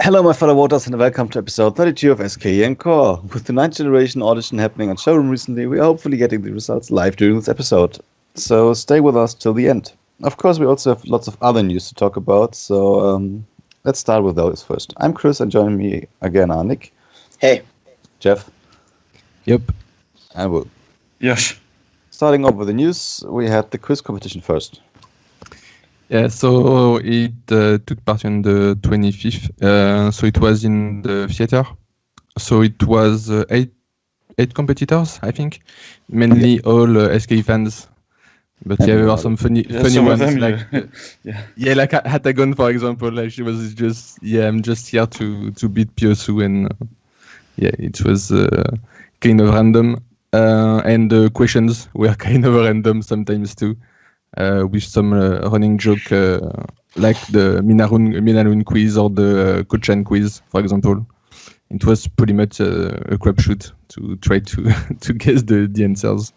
Hello, my fellow voters, and welcome to episode 32 of SKEncore. With the 9th generation audition happening on showroom recently, we are hopefully getting the results live during this episode. So stay with us till the end. Of course, we also have lots of other news to talk about, so let's start with those first. I'm Chris, and joining me again are Nick. Hey. Jeff. Yep. And Will. Yes. Starting off with the news, we had the quiz competition first. Yeah, so it took part on the 25th. So it was in the theater. So it was eight competitors, I think, mainly all SK fans. But yeah, there were some funny ones, them, like like Hatagon, for example. Like she was just, I'm just here to beat Piosu, and it was kind of random. And the questions were kind of random sometimes too. With some running joke like the Minarun quiz or the Kochan quiz, for example. It was pretty much a crapshoot to try to guess the answers.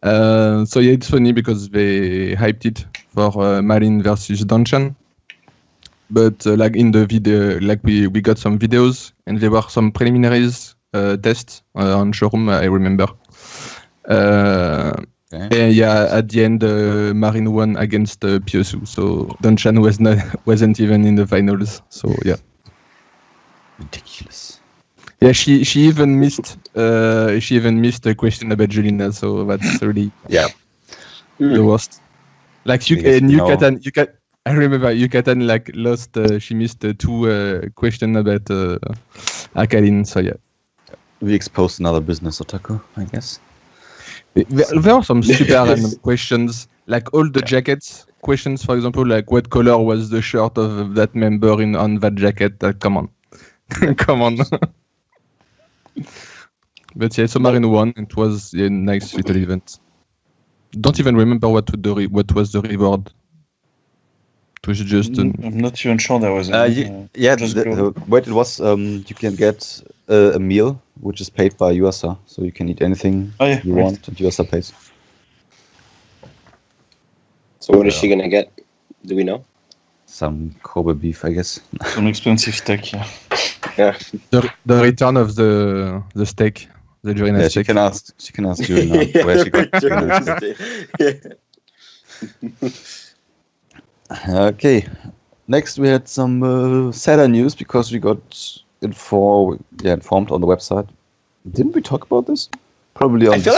So yeah, it's funny because they hyped it for Marin versus Danchan. But like in the video, like we got some videos and there were some preliminaries tests on showroom, I remember. And yeah, at the end, Marin won against Piosu, so Danchan wasn't even in the finals. So yeah, Ridiculous. Yeah, she even missed a question about Julina, so that's really the worst. Like Yucatan, I remember Yucatan like lost. She missed two questions about Akalin. So yeah, we exposed another business otaku, I guess. There are some super random questions, like all the jackets questions, for example, like what color was the shirt of that member on that jacket? Come on, come on. But yeah, so Marin won. It was a nice little event. Don't even remember what was the reward. It was just. I'm not even sure there was. What it was, you can get a meal which is paid by USA, so you can eat anything you want, and USA pays. So what is she gonna get? Do we know? Some Kobe beef, I guess. Some expensive steak, yeah. Yeah. The return of the steak, the Jurina steak. She can ask Jurina where she got Jurina. Okay. Next, we had some sadder news because we got informed on the website. Didn't we talk about this? Probably on. I feel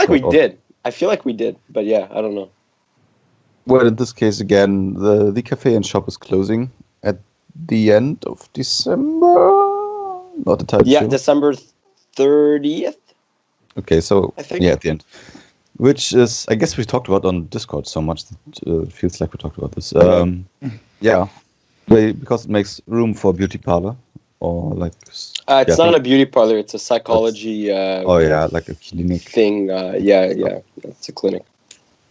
like we did, but yeah, I don't know. Well, in this case, again, the cafe and shop is closing at the end of December. Not entirely sure. December 30th. Okay, so I think. at the end. Which is, I guess we talked about on Discord so much that it feels like we talked about this. Because it makes room for a beauty parlor or like. It's not a beauty parlor; it's a psychology. Like a clinic thing. It's a clinic.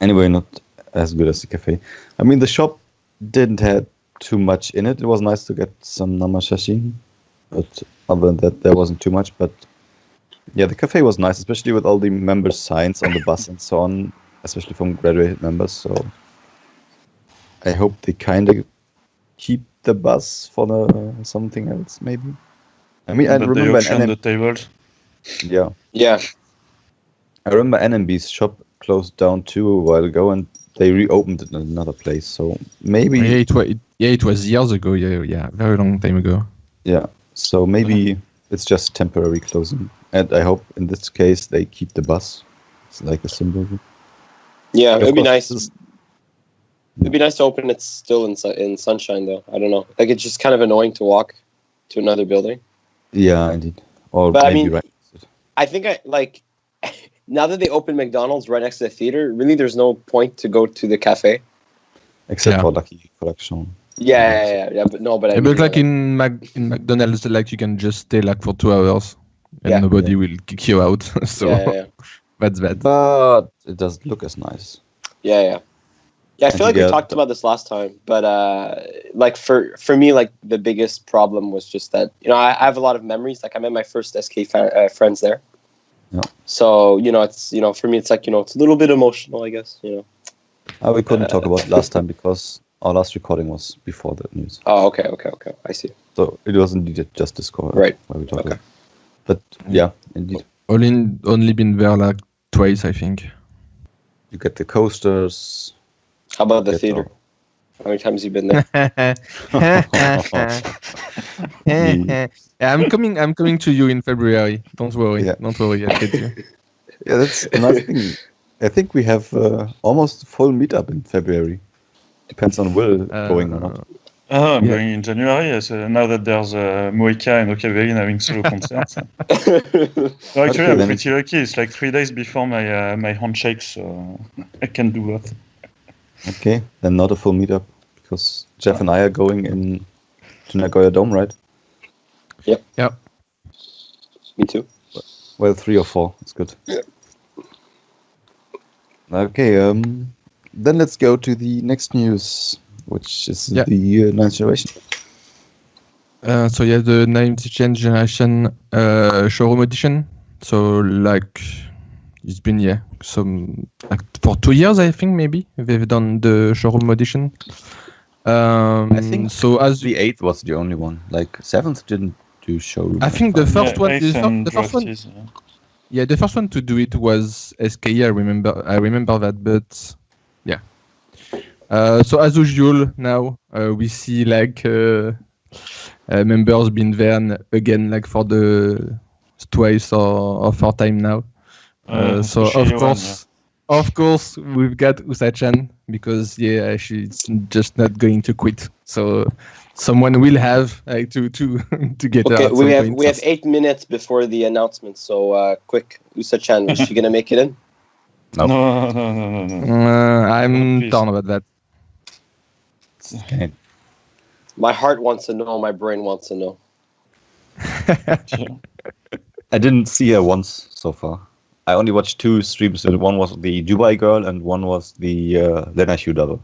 Anyway, not as good as the cafe. I mean, the shop didn't have too much in it. It was nice to get some namashashin, but other than that, there wasn't too much. But yeah, the cafe was nice, especially with all the member signs on the bus and so on, especially from graduated members. So I hope they kind of keep the bus for something else, maybe. I mean, I remember the tables. Yeah. Yeah. I remember NMB's shop closed down too a while ago, and they reopened it in another place. So maybe. It was years ago. Yeah, very long time ago. Yeah. So maybe it's just temporary closing, and I hope in this case they keep the bus. It's like a symbol. Yeah, it'd be nice. It'd be nice to open it still in sunshine, though. I don't know. Like, it's just kind of annoying to walk to another building. Yeah, indeed. But I mean, I think now that they open McDonald's right next to the theater, really, there's no point to go to the cafe. Except for Lucky Collection. Yeah. But I mean, like in McDonald's, like you can just stay like for 2 hours, and nobody will kick you out. So that's bad. But it doesn't look as nice. Yeah. Yeah, I feel like we talked about this last time, but like for me, like the biggest problem was just that I have a lot of memories. Like I met my first SK friends there. Yeah. So it's for me it's like it's a little bit emotional, I guess. We couldn't talk about it last time because our last recording was before the news. Oh, okay. I see. So it wasn't indeed just Discord. Right. Where we talked Okay. about. But yeah, indeed. Only been there like twice, I think. You get the coasters. How about the Get theater? all- How many times have you been there? I'm coming to you in February. Don't worry. Yeah. Don't worry. I'll get you. Yeah, that's another thing. I think we have almost a full meetup in February. Depends on Will going or not. Oh, I'm Yeah. going in January. Yes, now that there's Moika and Okaverin having solo concerts. No, actually, I'm then pretty lucky. It's like 3 days before my handshake, so I can do that. Okay, then not a full meetup because Jeff and I are going to Nagoya Dome, right? Yeah. Me too. Well, 3 or 4. It's good. Yeah. Okay, then let's go to the next news, which is Yeah. the 9th generation. So yeah, the 9th generation showroom edition. So like it's been some like for 2 years, I think maybe they've done the showroom edition. I think so as The 8th was the only one. Like 7th didn't do showroom. I think the first one, Ace and the first one, Drafties, the first one to do it was SKE. I remember that, but yeah. So as usual, now we see like members being there again, like for the twice or 4 time now. So of course, we've got Usa-chan because she's just not going to quit. So someone will have to get her. Okay, at some point. we have 8 minutes before the announcement. So quick, Usa-chan, is she gonna make it in? No. No. I'm Please. torn about that. Okay. My heart wants to know. My brain wants to know. I didn't see her once so far. I only watched 2 streams. And one was the Dubai girl, and one was the Lena Hugh double.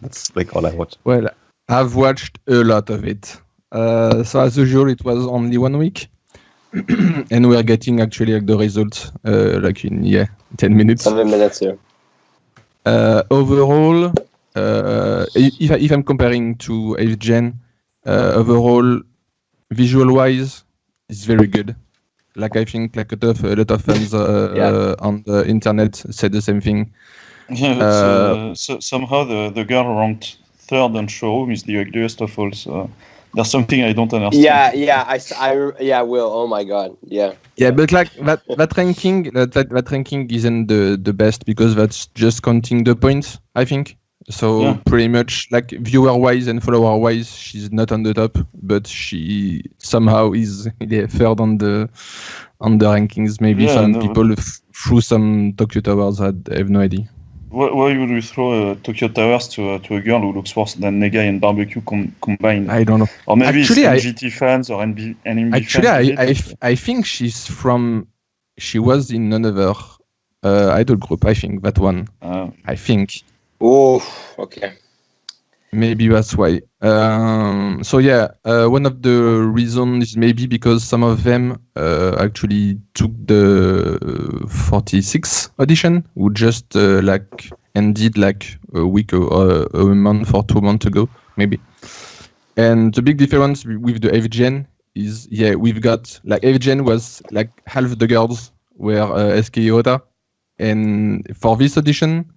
That's like all I watched. Well, I've watched a lot of it. So as usual, it was only 1 week, and we are getting actually like the results like in 10 minutes. 7 minutes here. Overall, if I'm comparing to 8th gen, overall, visual-wise, it's very good. Like I think like a lot of fans on the internet said the same thing. Yeah, but so somehow the girl ranked 3rd on showroom is the ugliest of all. So there's something I don't understand. Yeah, Will. Oh my God. Yeah. Yeah, but like that ranking isn't the best because that's just counting the points, I think. So pretty much like viewer-wise and follower-wise, she's not on the top, but she somehow is 3rd on the rankings. Maybe people threw some Tokyo Towers. I have no idea. Why would we throw Tokyo Towers to a girl who looks worse than Negai and Barbecue combined? I don't know. Or maybe actually, it's GT fans or NB fans. I think she was in another idol group. I think that one. I think. Oh, okay. Maybe that's why. So yeah, one of the reasons is maybe because some of them actually took the 46 audition, who just like ended like a week or a month or 2 months ago, maybe. And the big difference with the 8th gen is we've got like 8th gen was like half the girls were SKE Ota, and for this audition,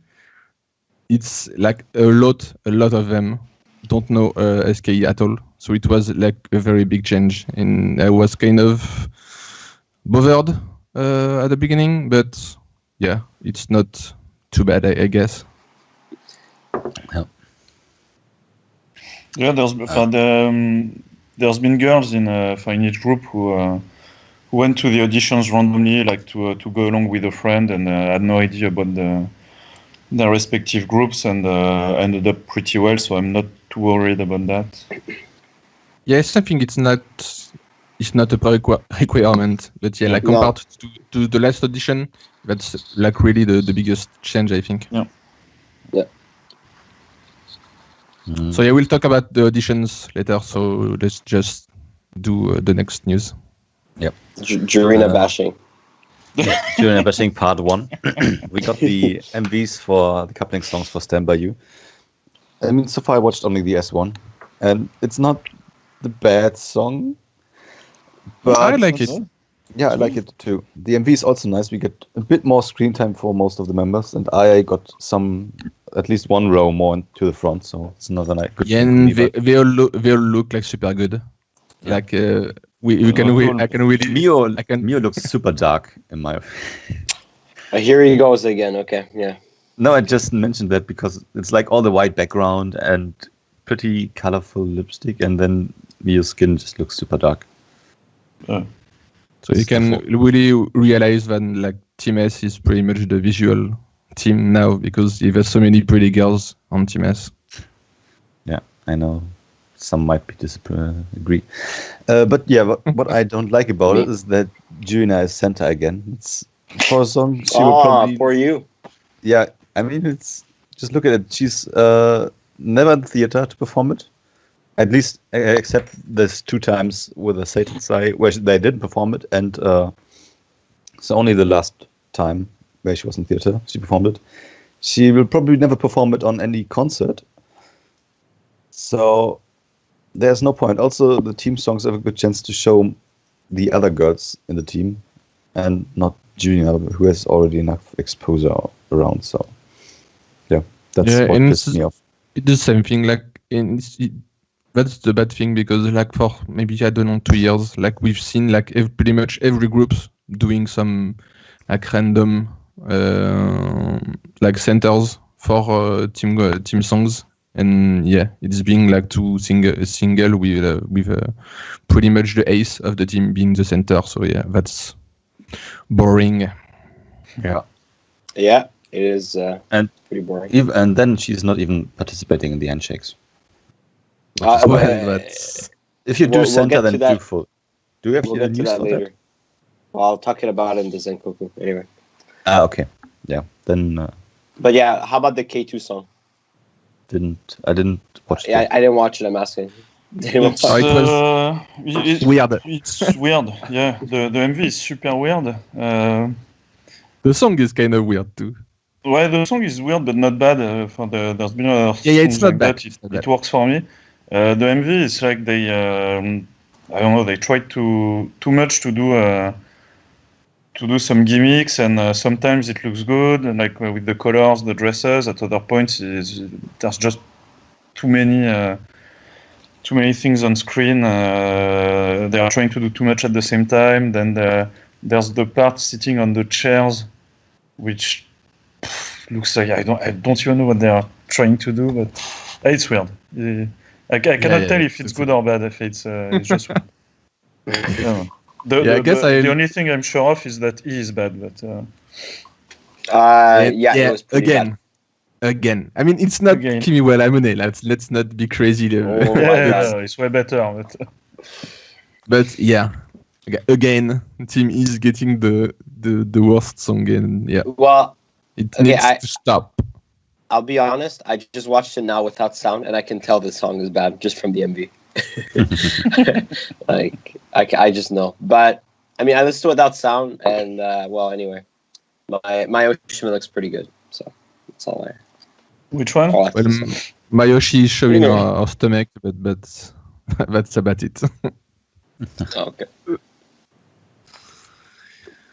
it's like a lot of them don't know SKE at all. So it was like a very big change. And I was kind of bothered at the beginning, but yeah, it's not too bad, I guess. Yeah, there's been girls in each group who went to the auditions randomly, like to go along with a friend, and had no idea about their respective groups, and ended up pretty well. So I'm not too worried about that. Yes, I think it's not a requirement, but compared to the last audition, that's like really the biggest change, I think. Yeah. So we'll talk about the auditions later. So let's just do the next news. Yep. Jurina bashing. Jurina bashing part 1. We got the MVs for the coupling songs for Stand By You. I mean, so far I watched only the S1, and it's not the bad song, but I like it. Yeah, I like it too. The MV is also nice. We get a bit more screen time for most of the members, and I got at least one row more to the front, so it's another nice. Good Yeah, thing for and me, but- they all look like super good. Yeah. Like we can I can really Mio looks super dark in my. Here he goes again. Okay, yeah. No, I just mentioned that because it's like all the white background and pretty colorful lipstick, and then Mio's skin just looks super dark. So you can really realize that like Team S is pretty much the visual team now because there's so many pretty girls on Team S. Yeah, I know. Some might be agree. But yeah, what I don't like about it is that Juina is center again. It's for a song she will probably... poor you. Yeah, I mean, it's just look at it. She's never in the theater to perform it. At least, except there's 2 times with a Satan's Eye where they didn't perform it, and so only the last time where she was in theater she performed it. She will probably never perform it on any concert. So there's no point. Also, the team songs have a good chance to show the other girls in the team, and not Junior, who has already enough exposure around. So yeah, that's what pissed me off. It's the same thing. Like that's the bad thing because like for maybe I don't know 2 years, like we've seen like pretty much every groups doing some like random like centers for team songs, and yeah, it's being like to sing a single with pretty much the ace of the team being the center. So yeah, that's boring. Yeah, it is, and pretty boring. And then she's not even participating in the handshakes. If you do center, then do full. Do you have we'll get to that later? Well, I'll talk about it in the Zenkoku anyway. Okay. Yeah. Then. But yeah, how about the K2 song? I didn't watch it. Yeah, I didn't watch it. I'm asking. It's weird. It's weird. Yeah, the MV is super weird. The song is kind of weird too. Well, the song is weird, but not bad. There's been other it's not like bad. that. It works for me. The MV is like they, I don't know, they tried too much to do some gimmicks, and sometimes it looks good, and like with the colors, the dresses. At other points, there's just too many things on screen. They are trying to do too much at the same time. Then there's the part sitting on the chairs, which looks like I don't even know what they are trying to do, but it's weird. I cannot tell if it's good or bad. If it's just weird. The only thing I'm sure of is that he is bad, but it was pretty bad. Again. I mean, it's not Kimi Walamune. Let's not be crazy. It's way better. But yeah, again, team is getting the worst song, and yeah. Well, it needs to stop. I'll be honest. I just watched it now without sound, and I can tell the song is bad just from the MV. Like I just know. But I mean, I listened to it without sound, and well, anyway, my Oshima looks pretty good. So that's all I. Which one? Well, Mayoshi is showing our stomach, but that's about it. Okay.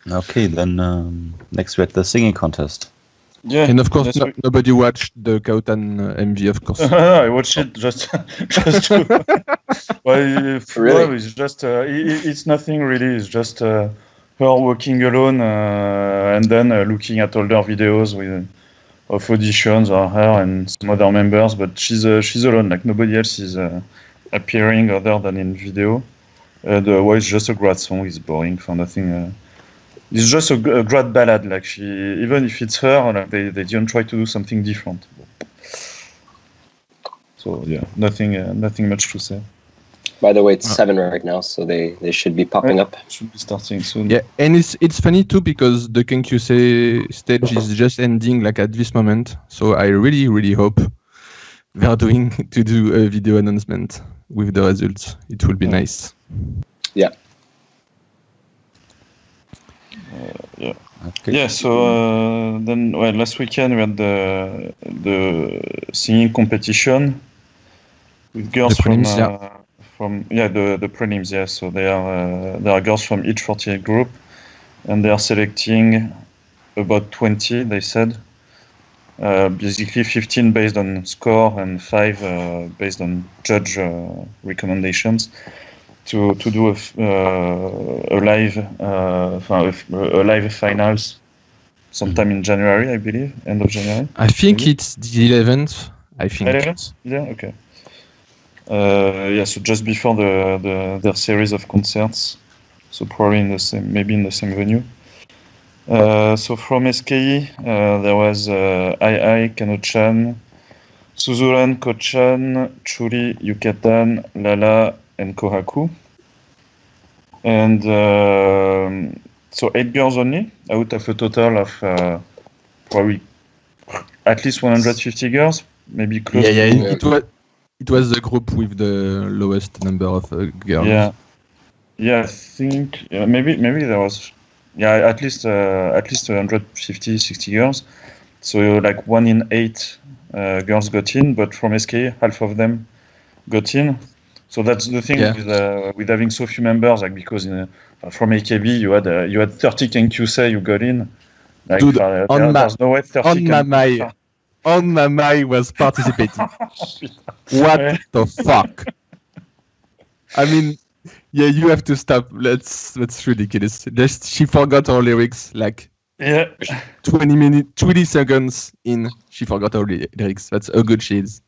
Okay, then next we had the singing contest. Yeah, and of course nobody watched the Kautan MV, of course. I watched it just to. Well, really? It's just it's nothing really. It's just her walking alone and then looking at older videos of auditions or her and some other members. But she's alone. Like nobody else is appearing other than in video. It's just a grad song. It's boring for nothing. It's just a grad ballad. Like even if it's her, like they didn't try to do something different. So yeah, nothing much to say. By the way, it's 7 right now, so they should be popping up. Should be starting soon. Yeah, and it's funny too because the Kenkyusei stage is just ending like at this moment. So I really hope they are doing to do a video announcement with the results. It will be nice. Yeah. Yeah. Okay. Yeah. So then, well, last weekend we had the singing competition with girls The prelims, from the prelims. Yeah. So there are girls from each 48 group, and they are selecting about 20. They said. Basically 15 based on score and 5 based on judge recommendations to do a live finals sometime in January, I believe, end of January. I think maybe? it's the 11th. I think. 11th? Yeah, okay. So just before their series of concerts, so probably maybe in the same venue. So from SKE, there was II, Kano-chan, Suzuran, Ko-chan, Churi, Yukatan, Lala, and Kohaku. And so 8 girls only, out of a total of probably at least 150 girls, maybe close to... It was the group with the lowest number of girls. Yeah, I think maybe there was at least 150, 60 girls. So like 1 in 8 girls got in, but from SK, half of them got in. So that's the thing with having so few members, like because from AKB you had 30 Kenkyusei who got in. Like, dude, there's no way 30 on Mamai was participating. What the fuck? I mean, yeah, you have to stop. That's ridiculous. She forgot her lyrics like 20 seconds in. She forgot her lyrics. That's how good she is.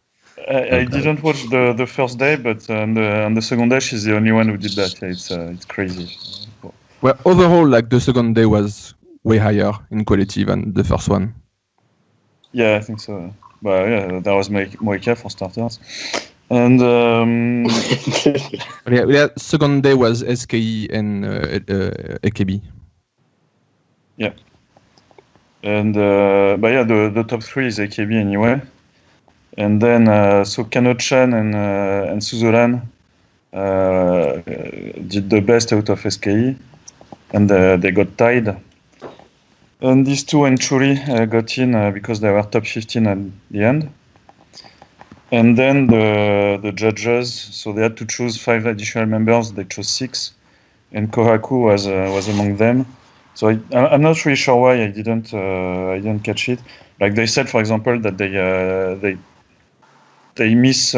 I didn't watch the first day, but on the second day, she's the only one who did that. Yeah, it's crazy. Well, overall, like the second day was way higher in quality than the first one. Yeah, I think so. But yeah, that was Moika for starters. And second day was SKE and AKB. Yeah. And the top 3 is AKB anyway. And then so Kano-chan and Suzuran did the best out of SKE, and they got tied. And these 2 and Churi got in because they were top 15 at the end. And then the judges, so they had to choose 5 additional members. They chose 6, and Kohaku was among them. So I'm not really sure why I didn't catch it. Like they said, for example, that they miss.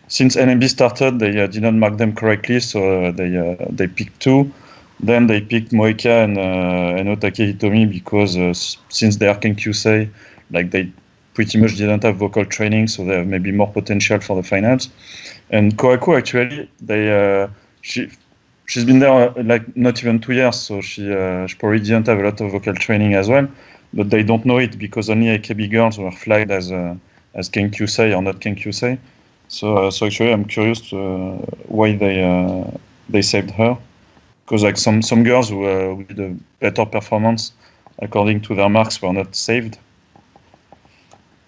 Since NMB started, they didn't mark them correctly, so they picked 2. Then they picked Moeka and Otake Hitomi because since they are Kenkyusei, like they pretty much didn't have vocal training, so they have maybe more potential for the finals. And Kohaku actually, she's been there like not even 2 years, so she probably didn't have a lot of vocal training as well. But they don't know it because only AKB girls were flagged as Kenkyusei or not Kenkyusei. So actually, I'm curious why they saved her. Because like some girls who did a better performance according to their marks were not saved.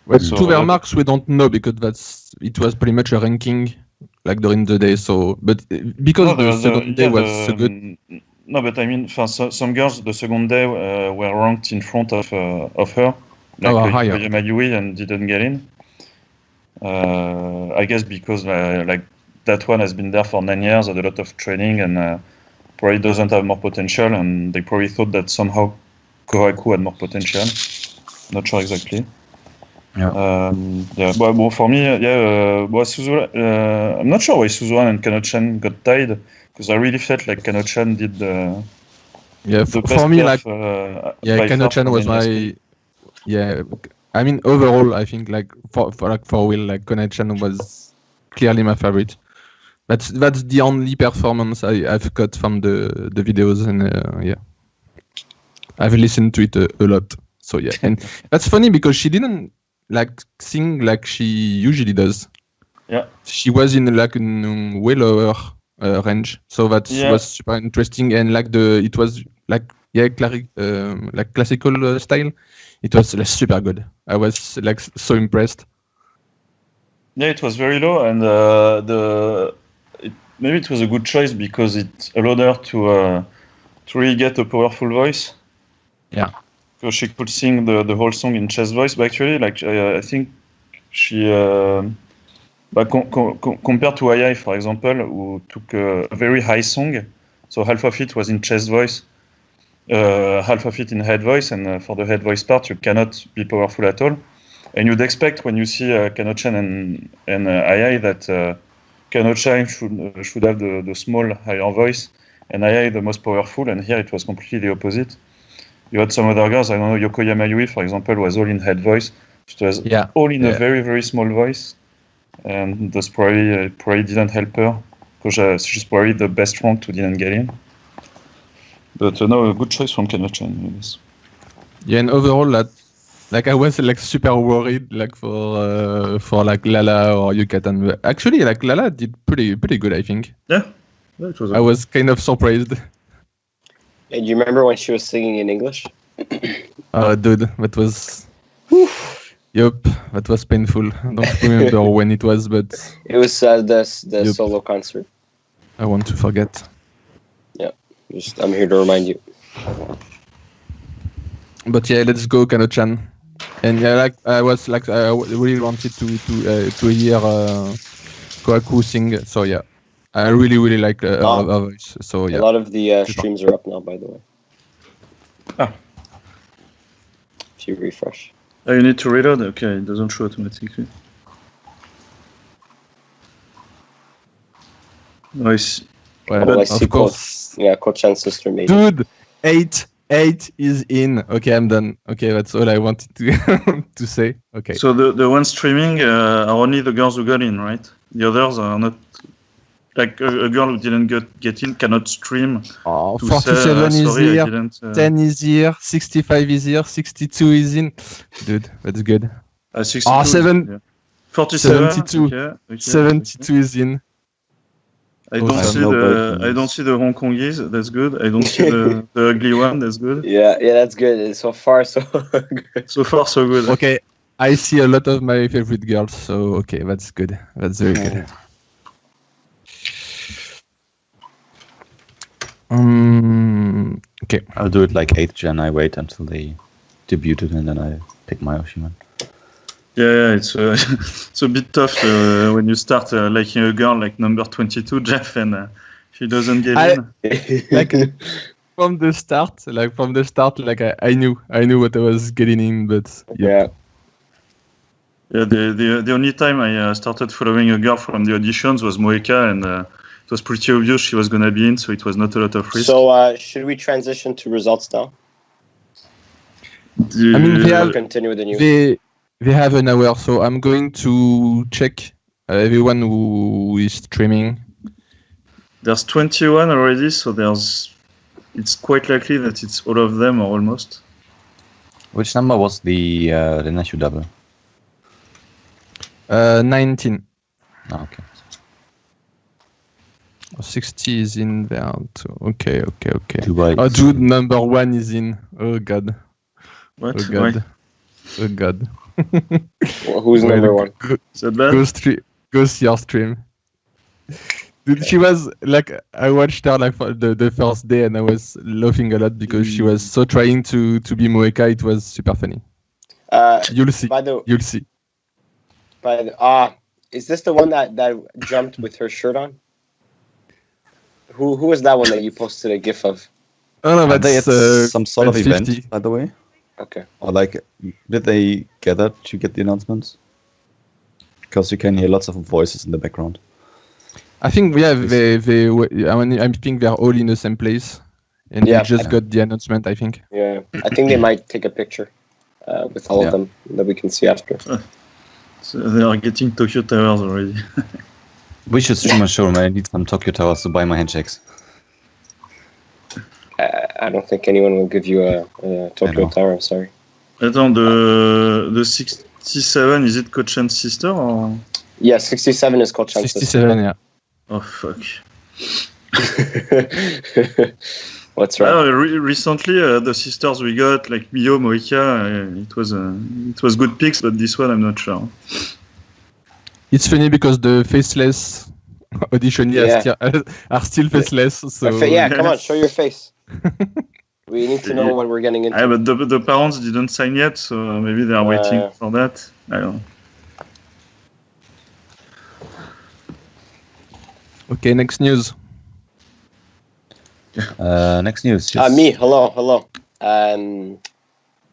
Well, to their marks we don't know because it was pretty much a ranking like during the day. So, but because the second day was so good. No, but I mean, some girls the second day were ranked in front of her, like Mayui, and didn't get in. I guess because like that one has been there for 9 years, had a lot of training, and probably doesn't have more potential, and they probably thought that somehow Kohaku had more potential. Not sure exactly. Yeah. But for me, I'm not sure why Suzuran and Kano-chan got tied, because I really felt like Kano-chan did the best for me, like Kano-chan was my I mean, overall, I think like for Will, like Kano-chan was clearly my favorite. That's the only performance I've got from the videos, and I've listened to it a lot. So yeah, and that's funny because she didn't like sing like she usually does. Yeah, she was in like a way lower range, so that was super interesting. And like it was like like classical style. It was super good. I was like so impressed. Yeah, it was very low, and maybe it was a good choice because it allowed her to really get a powerful voice. Yeah. So she could sing the whole song in chest voice, but actually, like I think she, compared to AI, for example, who took a very high song, so half of it was in chest voice, half of it in head voice, and for the head voice part, you cannot be powerful at all. And you'd expect when you see Kano-chan and AI that Kano-chan should have the small, higher voice, and AI the most powerful, and here it was completely the opposite. You had some other girls, I don't know, Yokoyama Yui, for example, was all in head voice. She was all in a very, very small voice. And that's probably didn't help her, because she's probably the best rank who didn't get in. But no, a good choice from Kano-chan. Yes. Yeah, and overall, like I was like super worried, like for like Lala or Yucatan. Actually, like Lala did pretty good, I think. Yeah, it was. I was kind of surprised. And you remember when she was singing in English? Oh, dude, that was. Yup, that was painful. I don't remember when it was, but it was the solo concert. I want to forget. Yeah, I'm here to remind you. But yeah, let's go, Kano-chan. And yeah, like I really wanted to hear Kohaku sing. So yeah, I really like her voice. So yeah, a lot of the streams are up now, by the way. If you refresh. Oh, you need to reload? Okay, it doesn't show automatically. Nice. Well, of course. Ko-chan's sister made it. Dude, 8 is in. Okay, I'm done. Okay, that's all I wanted to to say. Okay. So the ones streaming are only the girls who got in, right? The others are not. Like a girl who didn't get in cannot stream. 47 is here, 10 is here, 65 is here, 62 is in. Dude, that's good. 62, 47, 72, okay. 72 is in. I don't see the Hong Kongese. That's good. I don't see the ugly one. That's good. Yeah, that's good. So far, so good. So far, so good. Okay, I see a lot of my favorite girls. So okay, that's good. That's very good. Okay. I'll do it like 8th gen. I wait until they debuted and then I pick my Oshiman. Yeah, it's a bit tough when you start liking a girl like number 22, Jeff, and she doesn't get in. Like from the start, like I knew what I was getting in, but yeah. Yeah, the only time I started following a girl from the auditions was Moeka, and it was pretty obvious she was gonna be in, so it was not a lot of risk. So should we transition to results now? I mean, continue with the news. They have an hour, so I'm going to check everyone who is streaming. There's 21 already, so it's quite likely that it's all of them or almost. Which number was the Neshu double? 19. Oh, okay. 60 is in there too. Okay. Dubai oh, dude, number 1 is in. Oh god. What? Oh god. Why? Oh god. Well, who's number 1? Go see your stream. Dude, she was like, I watched her like for the first day and I was laughing a lot because she was so trying to be Moeka. It was super funny. You'll see. You'll see. Is this the one that jumped with her shirt on? Who was that one that you posted a GIF of? Oh no, but it's some sort of 50. event, by the way. Okay. Or like, did they gather to get the announcements? Because you can hear lots of voices in the background. I think I think they're all in the same place, and they just got the announcement. I think. Yeah, I think they might take a picture with all of them that we can see after. So they are getting Tokyo Towers already. We should stream a show, man. I need some Tokyo Towers to buy my handshakes. I don't think anyone will give you a Tokyo Tower. I'm sorry. Attends, the 67, is it Ko-chan's sister or? Yeah, 67 is Ko-chan's 67, yeah. Oh fuck. What's right? Recently, the sisters we got, like Mio, Moeka, it was good picks, but this one I'm not sure. It's funny because the faceless auditionees are still faceless. So come on, show your face. We need to know what we're getting into. But the parents didn't sign yet, so maybe they are waiting for that. I don't know. Okay, next news. Next news. Me. Hello.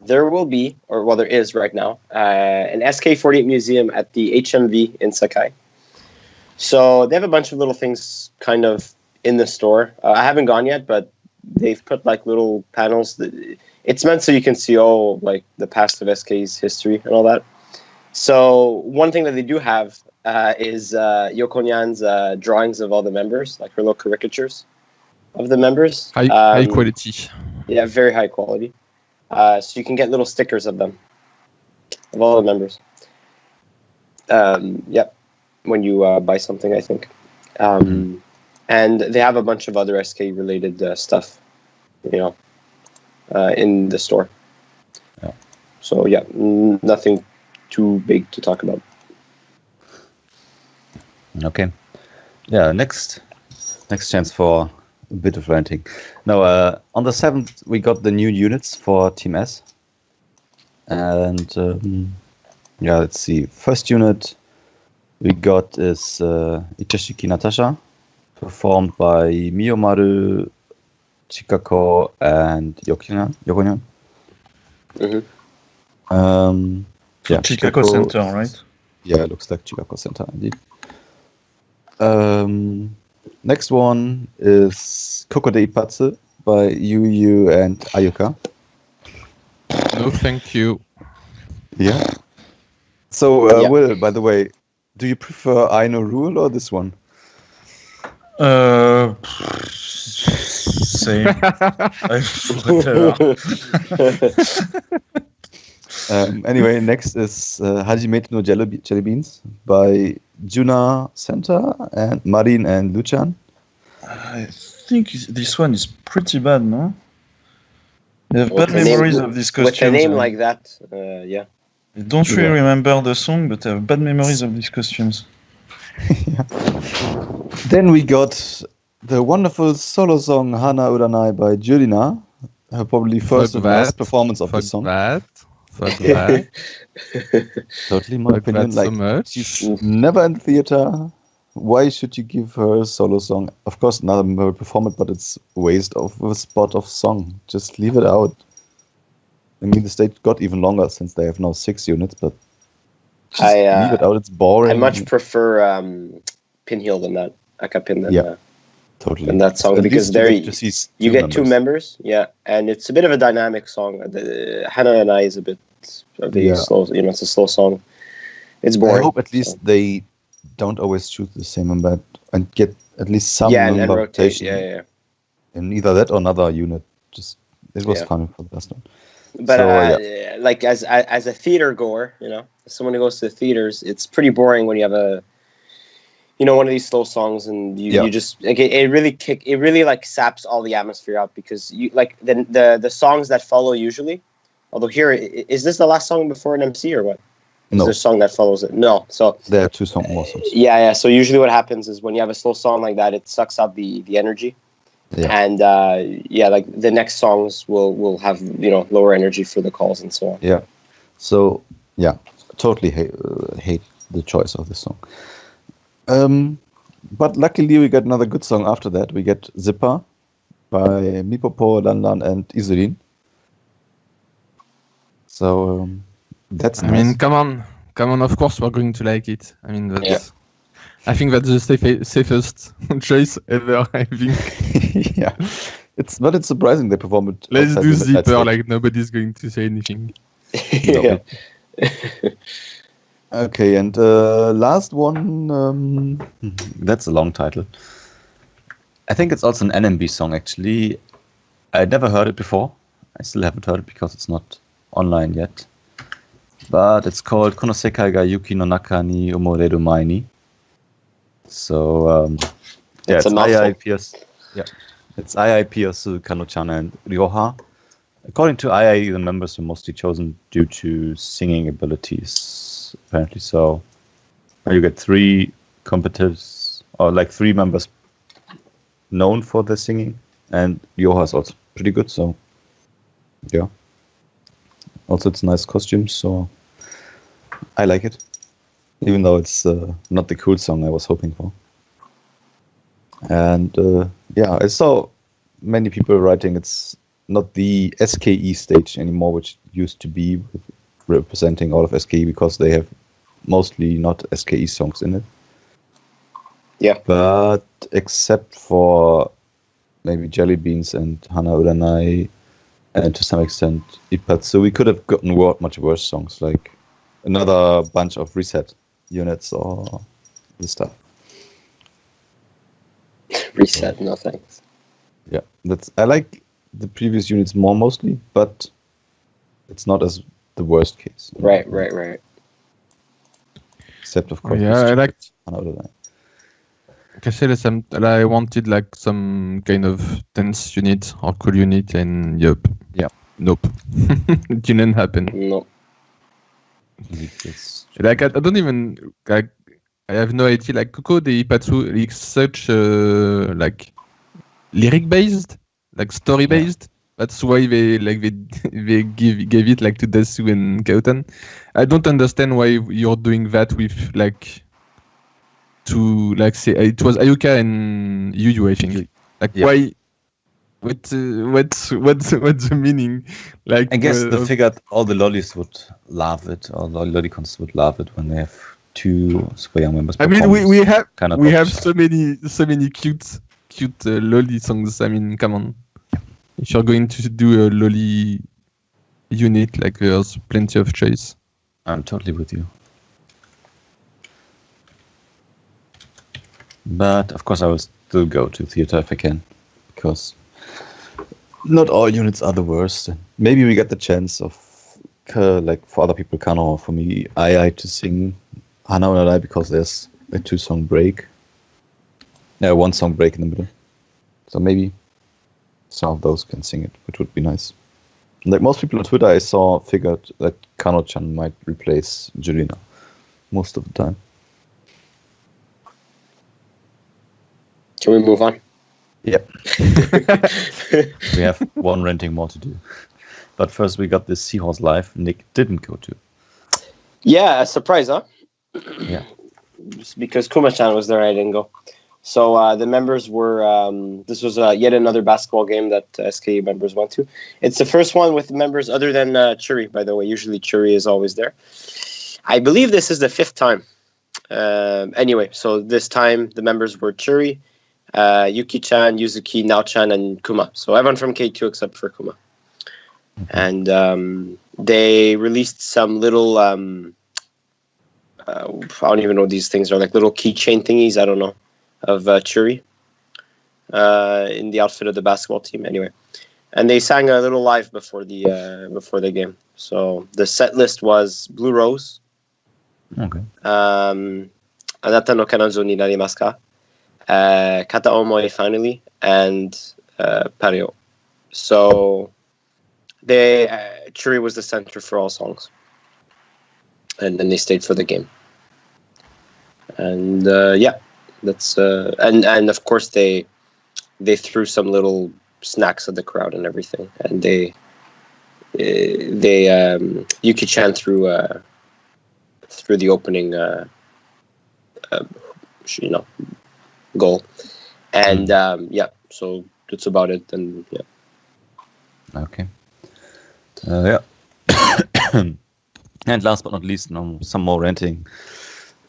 There will be, or there is right now, an SK48 museum at the HMV in Sakai. So they have a bunch of little things kind of in the store. I haven't gone yet, but they've put like little panels. It's meant so you can see like the past of SK's history and all that. So one thing that they do have is Yoko Nyan's drawings of all the members, like her little caricatures of the members. High quality. Yeah, very high quality. So you can get little stickers of them, of all the members. Yep, when you buy something, I think. And they have a bunch of other SK-related stuff, in the store. Yeah. So yeah, nothing too big to talk about. Okay. Yeah, next chance for a bit of ranting. Now, on the 7th, we got the new units for Team S. And, let's see. First unit we got is Ichashiki Natasha, performed by Miyomaru, Chikako, and Yokonyan. Chikako Center, right? Yeah, it looks like Chikako Center, indeed. Next one is Koko de Ipatsu by Yu and Ayuka. No, thank you. Yeah. So, Will, by the way, do you prefer Aino Rule or this one? Same. Anyway, next is Hajimete no Jelly Beans by Juna Senta and Marin and Luchan. I think this one is pretty bad, no? I have bad memories of this costume. With a name like that, yeah. I don't really remember the song, but I have bad memories of these costumes. Yeah. Then we got the wonderful solo song Hana Uranai by Julina. Her probably first and last performance of the song. Fuck that. Totally my opinion. So like much. She's never in the theater. Why should you give her a solo song? Of course, another member will perform it, but it's a waste of a spot of song. Just leave it out. I mean, the stage got even longer since they have now 6 units, but just leave it out. It's boring. I much prefer Pinheel than that. Akapin than totally. than that song, because there you get members. 2 members, and it's a bit of a dynamic song. The Hana and I is a bit of a slow, it's a slow song. It's boring. I hope at least they don't always choose the same member and get at least some and rotation. Yeah. In either that or another unit. Just it was fun for the last one. But like as a theater goer, as someone who goes to the theaters, it's pretty boring when you have one of these slow songs and you just like it really like saps all the atmosphere out, because you like the songs that follow usually. Although here, is this the last song before an MC or what? Is there a song that follows it? No. So there are 2 more songs. Yeah. So usually what happens is when you have a slow song like that, it sucks out the energy. Yeah. And like the next songs will have lower energy for the calls and so on. Yeah. So totally hate the choice of this song. But luckily we get another good song after that. We get Zipper by Mipopo, Lanlan, and Isolin. So that's nice. I mean, come on. Of course, we're going to like it. I mean, I think that's the safest choice ever. I think. Yeah, it's surprising they perform it. Let's do Zipper. Like nobody's going to say anything. Yeah. Okay, and last one. That's a long title. I think it's also an NMB song. Actually, I never heard it before. I still haven't heard it because it's not online yet. But it's called Konosekai ga Yuki no Naka ni Umoreru Mai ni. So it's IIPS. Yeah, it's IIPS Kano-chan and Ryoha. According to II, the members were mostly chosen due to singing abilities, apparently. So you get 3 competitors, or like 3 members known for their singing, and Ryoha is also pretty good. So yeah. Also, it's nice costumes, so I like it, even though it's not the cool song I was hoping for. And yeah, I saw many people writing it's not the SKE stage anymore, which used to be representing all of SKE, because they have mostly not SKE songs in it. Yeah. But except for maybe Jelly Beans and Hana Uranai, and to some extent Ipatsu, we could have gotten much worse songs, like another bunch of reset units or this stuff. Reset, no thanks. Yeah, I like the previous units more mostly, but it's not as the worst case. Right. Except of course. Yeah, I liked. Hana Uranai. I wanted like some kind of dance unit or cool unit, and nope, it didn't happen. No. Like I don't even like. I have no idea. Like Coco de Ipatsu is such like lyric based, like story based. That's why they gave it like to Desu and Kaotan. I don't understand why you're doing that with like. To like say it was Ayuka and Yu, I think. Like why? What's the meaning? Like I guess they figured all the lollies would love it, or lollicons would love it when they have two super young members. I mean, we have so many cute lolly songs. I mean, come on. If you're going to do a lolly unit, like there's plenty of choice. I'm totally with you. But of course I will still go to theater if I can, because not all units are the worst. Maybe we get the chance of, like for other people, Kano, or for me, I to sing Hana Uranai, because there's a 2-song break. Yeah, 1-song break in the middle. So maybe some of those can sing it, which would be nice. Like most people on Twitter I saw figured that Kano-chan might replace Julina most of the time. Can we move on? Yep. We have one renting more to do. But first we got this Seahorse Live Nick didn't go to. Yeah, a surprise, huh? Yeah. Just because Kuma-chan was there, I didn't go. So the members were, this was yet another basketball game that SKE members went to. It's the first one with members other than Churi, by the way. Usually Churi is always there. I believe this is the 5th time. Anyway, so this time the members were Churi, Yuki-chan, Yuzuki, Nao-chan, and Kuma. So everyone from K2 except for Kuma. And they released some little, I don't even know what these things are, like little keychain thingies, I don't know, of Churi in the outfit of the basketball team. Anyway, and they sang a little live before the game. So the set list was Blue Rose. Okay. Anata no Kanazo ni narimasu ka? Kata Omoi finally, and Pareo. So they Churi was the center for all songs, and then they stayed for the game. And yeah, that's and of course they threw some little snacks at the crowd and everything, and they Yuki-chan threw the opening goal, and yeah, so that's about it. And yeah. Okay. Yeah. And last but not least, some more ranting.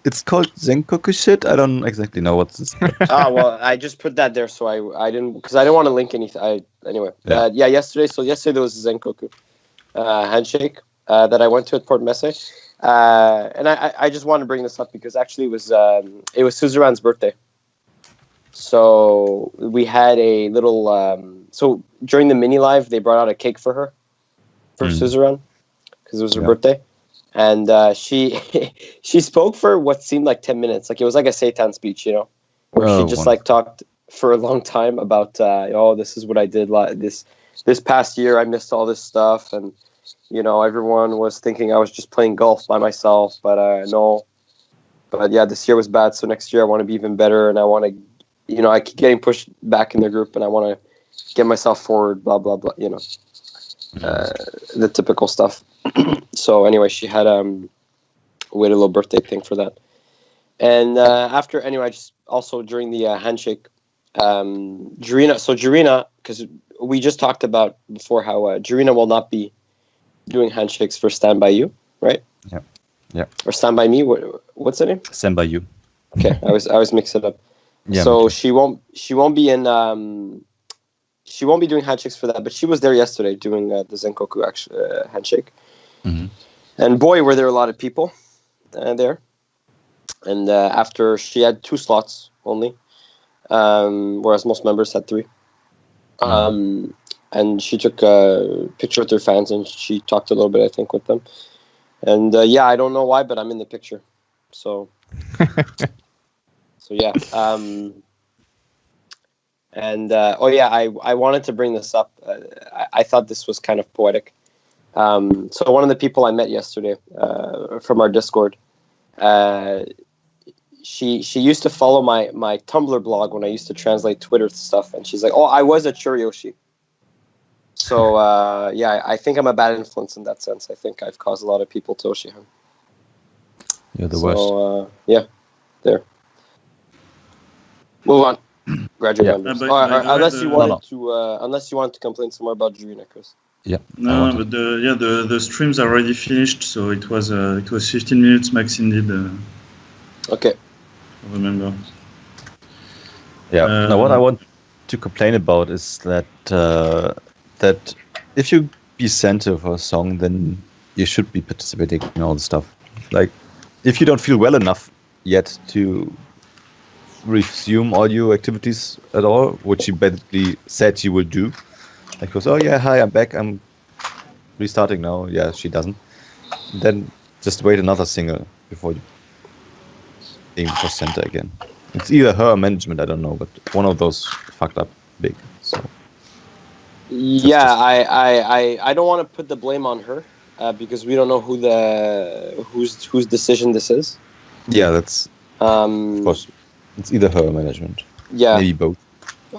It's called Zenkoku shit. I don't exactly know what's this. Well, I just put that there, so I didn't, because I didn't want to link anything. Anyway. Yeah. Yesterday there was a Zenkoku handshake that I went to at Port Messe, and I just wanted to bring this up because actually it was Suzuran's birthday. So we had a little. So during the mini live, they brought out a cake for her, for Suzuran, because it was her birthday, and she she spoke for what seemed like 10 minutes. Like it was like a Seitan speech, where she just like talked for a long time about this is what I did this past year. I missed all this stuff, and everyone was thinking I was just playing golf by myself, but no. But yeah, this year was bad, so next year I want to be even better, and I want to. I keep getting pushed back in the group, and I want to get myself forward, blah blah blah, the typical stuff. So anyway, she had we had a little birthday thing for that, and after anyway, just also during the handshake, Jarina, because we just talked about before how Jarina will not be doing handshakes for Stand By You, right? Yeah. Or Stand By Me. What's the name? Stand By You. Okay, I was mixing it up. Yeah. So she won't be in. She won't be doing handshakes for that, but she was there yesterday doing the Zenkoku handshake. Mm-hmm. And boy, were there a lot of people there. And after she had 2 slots only, whereas most members had 3. And she took a picture with her fans and she talked a little bit, I think, with them. And yeah, I don't know why, but I'm in the picture. So, yeah. And oh yeah, I wanted to bring this up. I thought this was kind of poetic. So one of the people I met yesterday from our Discord, she used to follow my Tumblr blog when I used to translate Twitter stuff, and she's like, "Oh, I was a Churyoshi." So yeah, I think I'm a bad influence in that sense. I think I've caused a lot of people to Oshihan. You're the worst. Yeah, there. Move on. Graduate members. Unless you wanted to complain some more about Jurina, Chris. Yeah. No, but the streams are already finished, so it was 15 minutes max indeed. Okay. I remember. Yeah. Now, what I want to complain about is that that if you be center for a song, then you should be participating in all the stuff. Like, if you don't feel well enough yet to resume audio activities at all, which she basically said she will do. Like, goes, oh yeah, hi, I'm back, I'm restarting now. Yeah, she doesn't. Then just wait another single before you aim for center again. It's either her or management, I don't know, but one of those fucked up big. So yeah, I don't want to put the blame on her because we don't know whose decision this is. Yeah, that's of course. It's either her or management. Yeah, maybe both.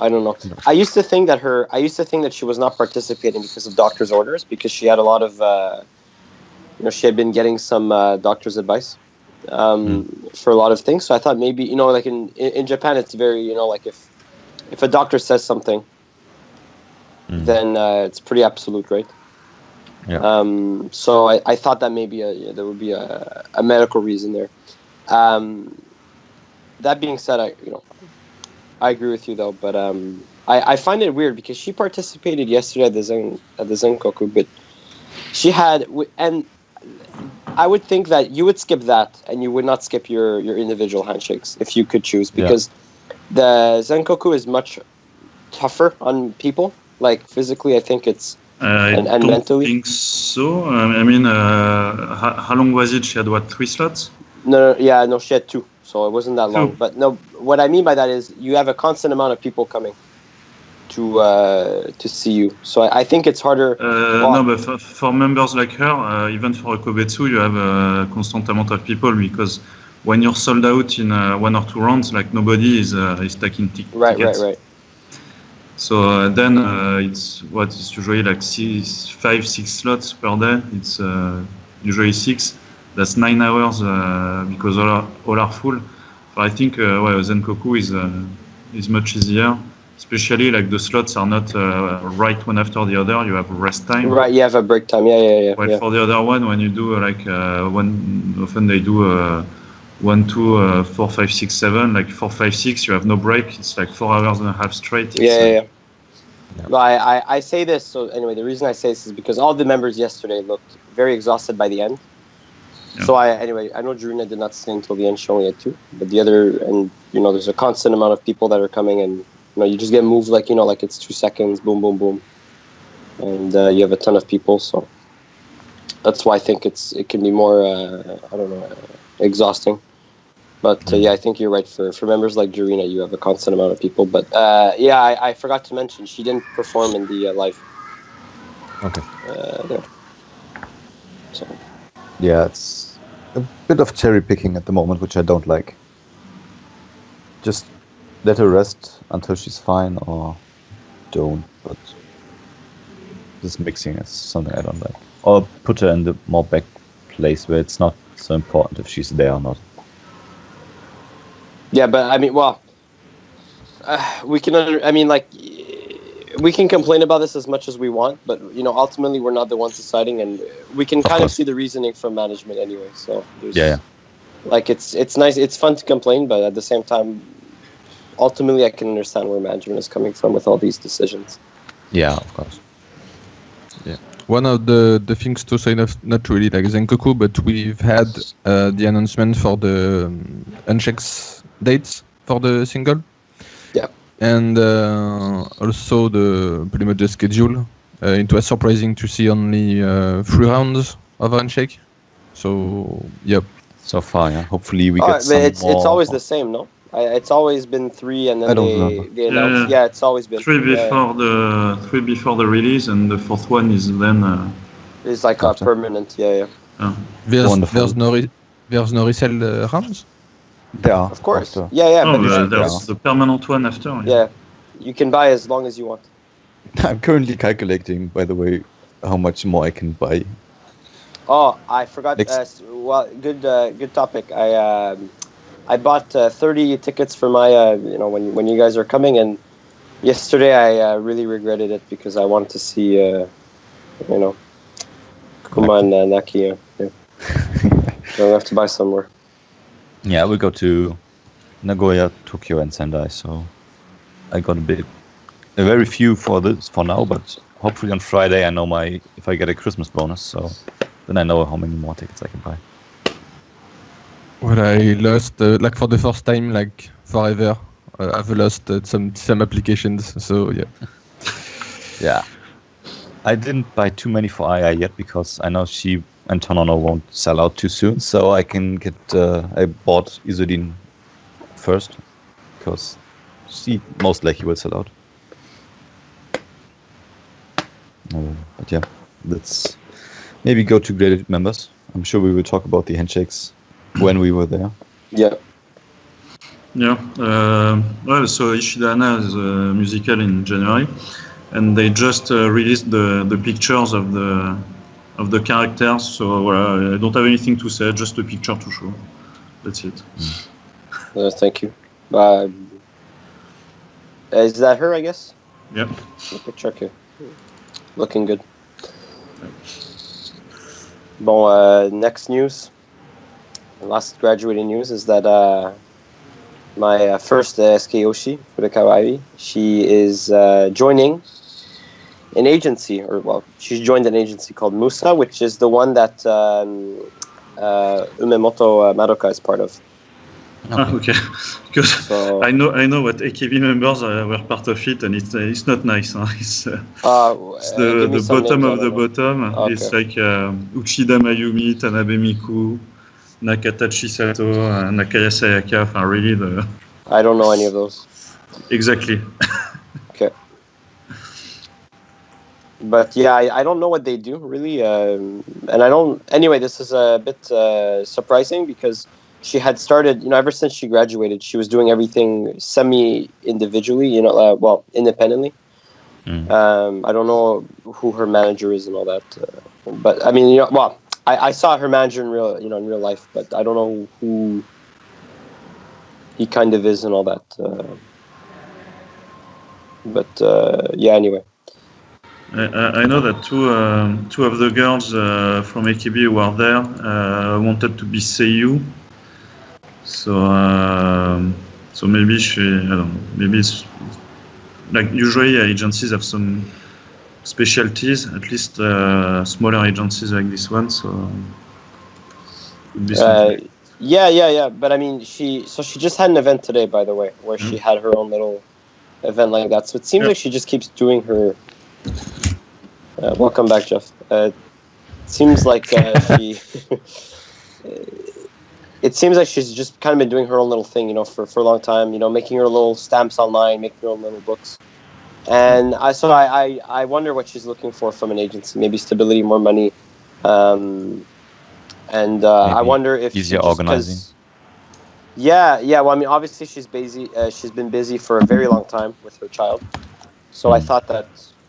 I don't know. I used to think that she was not participating because of doctor's orders, because she had a lot of, she had been getting some doctor's advice for a lot of things. So I thought maybe, like in Japan, it's very, like if a doctor says something, then it's pretty absolute, right? Yeah. So I thought that maybe there would be a medical reason there. That being said, I agree with you though, but I find it weird because she participated yesterday at the Zenkoku, but she had, and I would think that you would skip that and you would not skip your individual handshakes if you could choose, because the Zenkoku is much tougher on people, like physically. I think it's and mentally. I think so. I mean, how long was it? She had 3 slots? No, she had 2. So it wasn't that long. But no, what I mean by that is you have a constant amount of people coming to see you. So I think it's harder. No, but for members like her, even for a Kobetsu, you have a constant amount of people, because when you're sold out in 1 or 2 rounds, like nobody is taking tickets. Right. So then it's usually like 5-6 slots per day. It's usually 6. That's 9 hours because all are full. So I think Zenkoku is much easier, especially like the slots are not right one after the other. You have rest time. Right, you have a break time. Yeah. Well, for the other one, when you do often they do 1, 2, 4, 5, 6, 7. Like 4, 5, 6, you have no break. It's like 4 hours and a half straight. Yeah. Well, I say this. So anyway, the reason I say this is because all the members yesterday looked very exhausted by the end. Yeah. So I know Jurina did not stay until the end. She only had 2, but the other, and there's a constant amount of people that are coming, and you just get moved like it's 2 seconds, boom, boom, boom, and you have a ton of people. So that's why I think it can be more exhausting. But I think you're right. For members like Jurina, you have a constant amount of people. But I forgot to mention she didn't perform in the live. Okay. There. So. Yeah, it's a bit of cherry picking at the moment, which I don't like. Just let her rest until she's fine, or don't, but this mixing is something I don't like. Or put her in the more back place where it's not so important if she's there or not. Yeah, but I mean, well, we can. We can complain about this as much as we want, but ultimately we're not the ones deciding, and we can kind of see the reasoning from management anyway. So yeah. Like it's nice, it's fun to complain, but at the same time, ultimately I can understand where management is coming from with all these decisions. Yeah, of course. Yeah. One of the things to say, not really like Zenkoku, but we've had the announcement for the unchecks dates for the single. Yeah. And also pretty much the schedule. It was surprising to see only 3 rounds of uncheck. So, yep. So far, yeah. Hopefully we get some it's more. It's always the same, no? It's always been 3, and then they announce. Yeah, it's always been 3 before the release, and the 4th one is then. It's like a permanent. Yeah. There's no resale rounds. There are, of course. after. Yeah. But there's the permanent one after. Yeah, you can buy as long as you want. I'm currently calculating, by the way, how much more I can buy. Oh, I forgot. Good topic. I bought 30 tickets for my, when you guys are coming, and yesterday I really regretted it because I wanted to see, Kuma and Naki. Yeah. So I have to buy some more. Yeah, we go to Nagoya, Tokyo, and Sendai. So I got a very few for now, but hopefully on Friday I know if I get a Christmas bonus. So then I know how many more tickets I can buy. Well, I lost for the first time, forever. I've lost some applications. So yeah. Yeah. I didn't buy too many for AI yet because I know she and Tonono won't sell out too soon. So I can get. I bought Izudin first because she most likely will sell out. But yeah, let's maybe go to graded members. I'm sure we will talk about the handshakes when we were there. Yeah. Yeah. So Ishida Anna is a musical in January, and they just released the pictures of the characters. So I don't have anything to say, just a picture to show. That's it. Thank you. Is that her, I guess? Yeah. The picture, okay. Looking good. Bon, next news. The last graduating news is that my first SK Yoshi, Furikawa, she is joining an agency, she's joined an agency called Musa, which is the one that Umemoto Madoka is part of. Okay. Because I know what AKB members were part of it, and it's not nice. Huh? It's the bottom of the bottom. Okay. It's like Uchida Mayumi, Tanabe Miku, Nakata Chisato, Nakaya Sayaka. Really I don't know any of those. Exactly. Okay. But yeah, I don't know what they do really, and I don't. Anyway, this is a bit surprising because she had started, ever since she graduated, she was doing everything semi-individually, independently. I don't know who her manager is and all that, but I mean, I saw her manager in real life, but I don't know who he kind of is and all that. Yeah, anyway. I know that two of the girls from AKB who are there wanted to be seiyuu. So maybe I don't know. Maybe it's like usually agencies have some specialties. At least smaller agencies like this one. So yeah. But I mean, she just had an event today, by the way, where she had her own little event like that. So it seems like she just keeps doing her. Welcome back, Jeff. It seems like she. It seems like she's just kind of been doing her own little thing, for a long time. Making her little stamps online, making her own little books. And I wonder what she's looking for from an agency. Maybe stability, more money, and I wonder if easier organizing. Yeah. Well, I mean, obviously she's busy. She's been busy for a very long time with her child. So I thought that,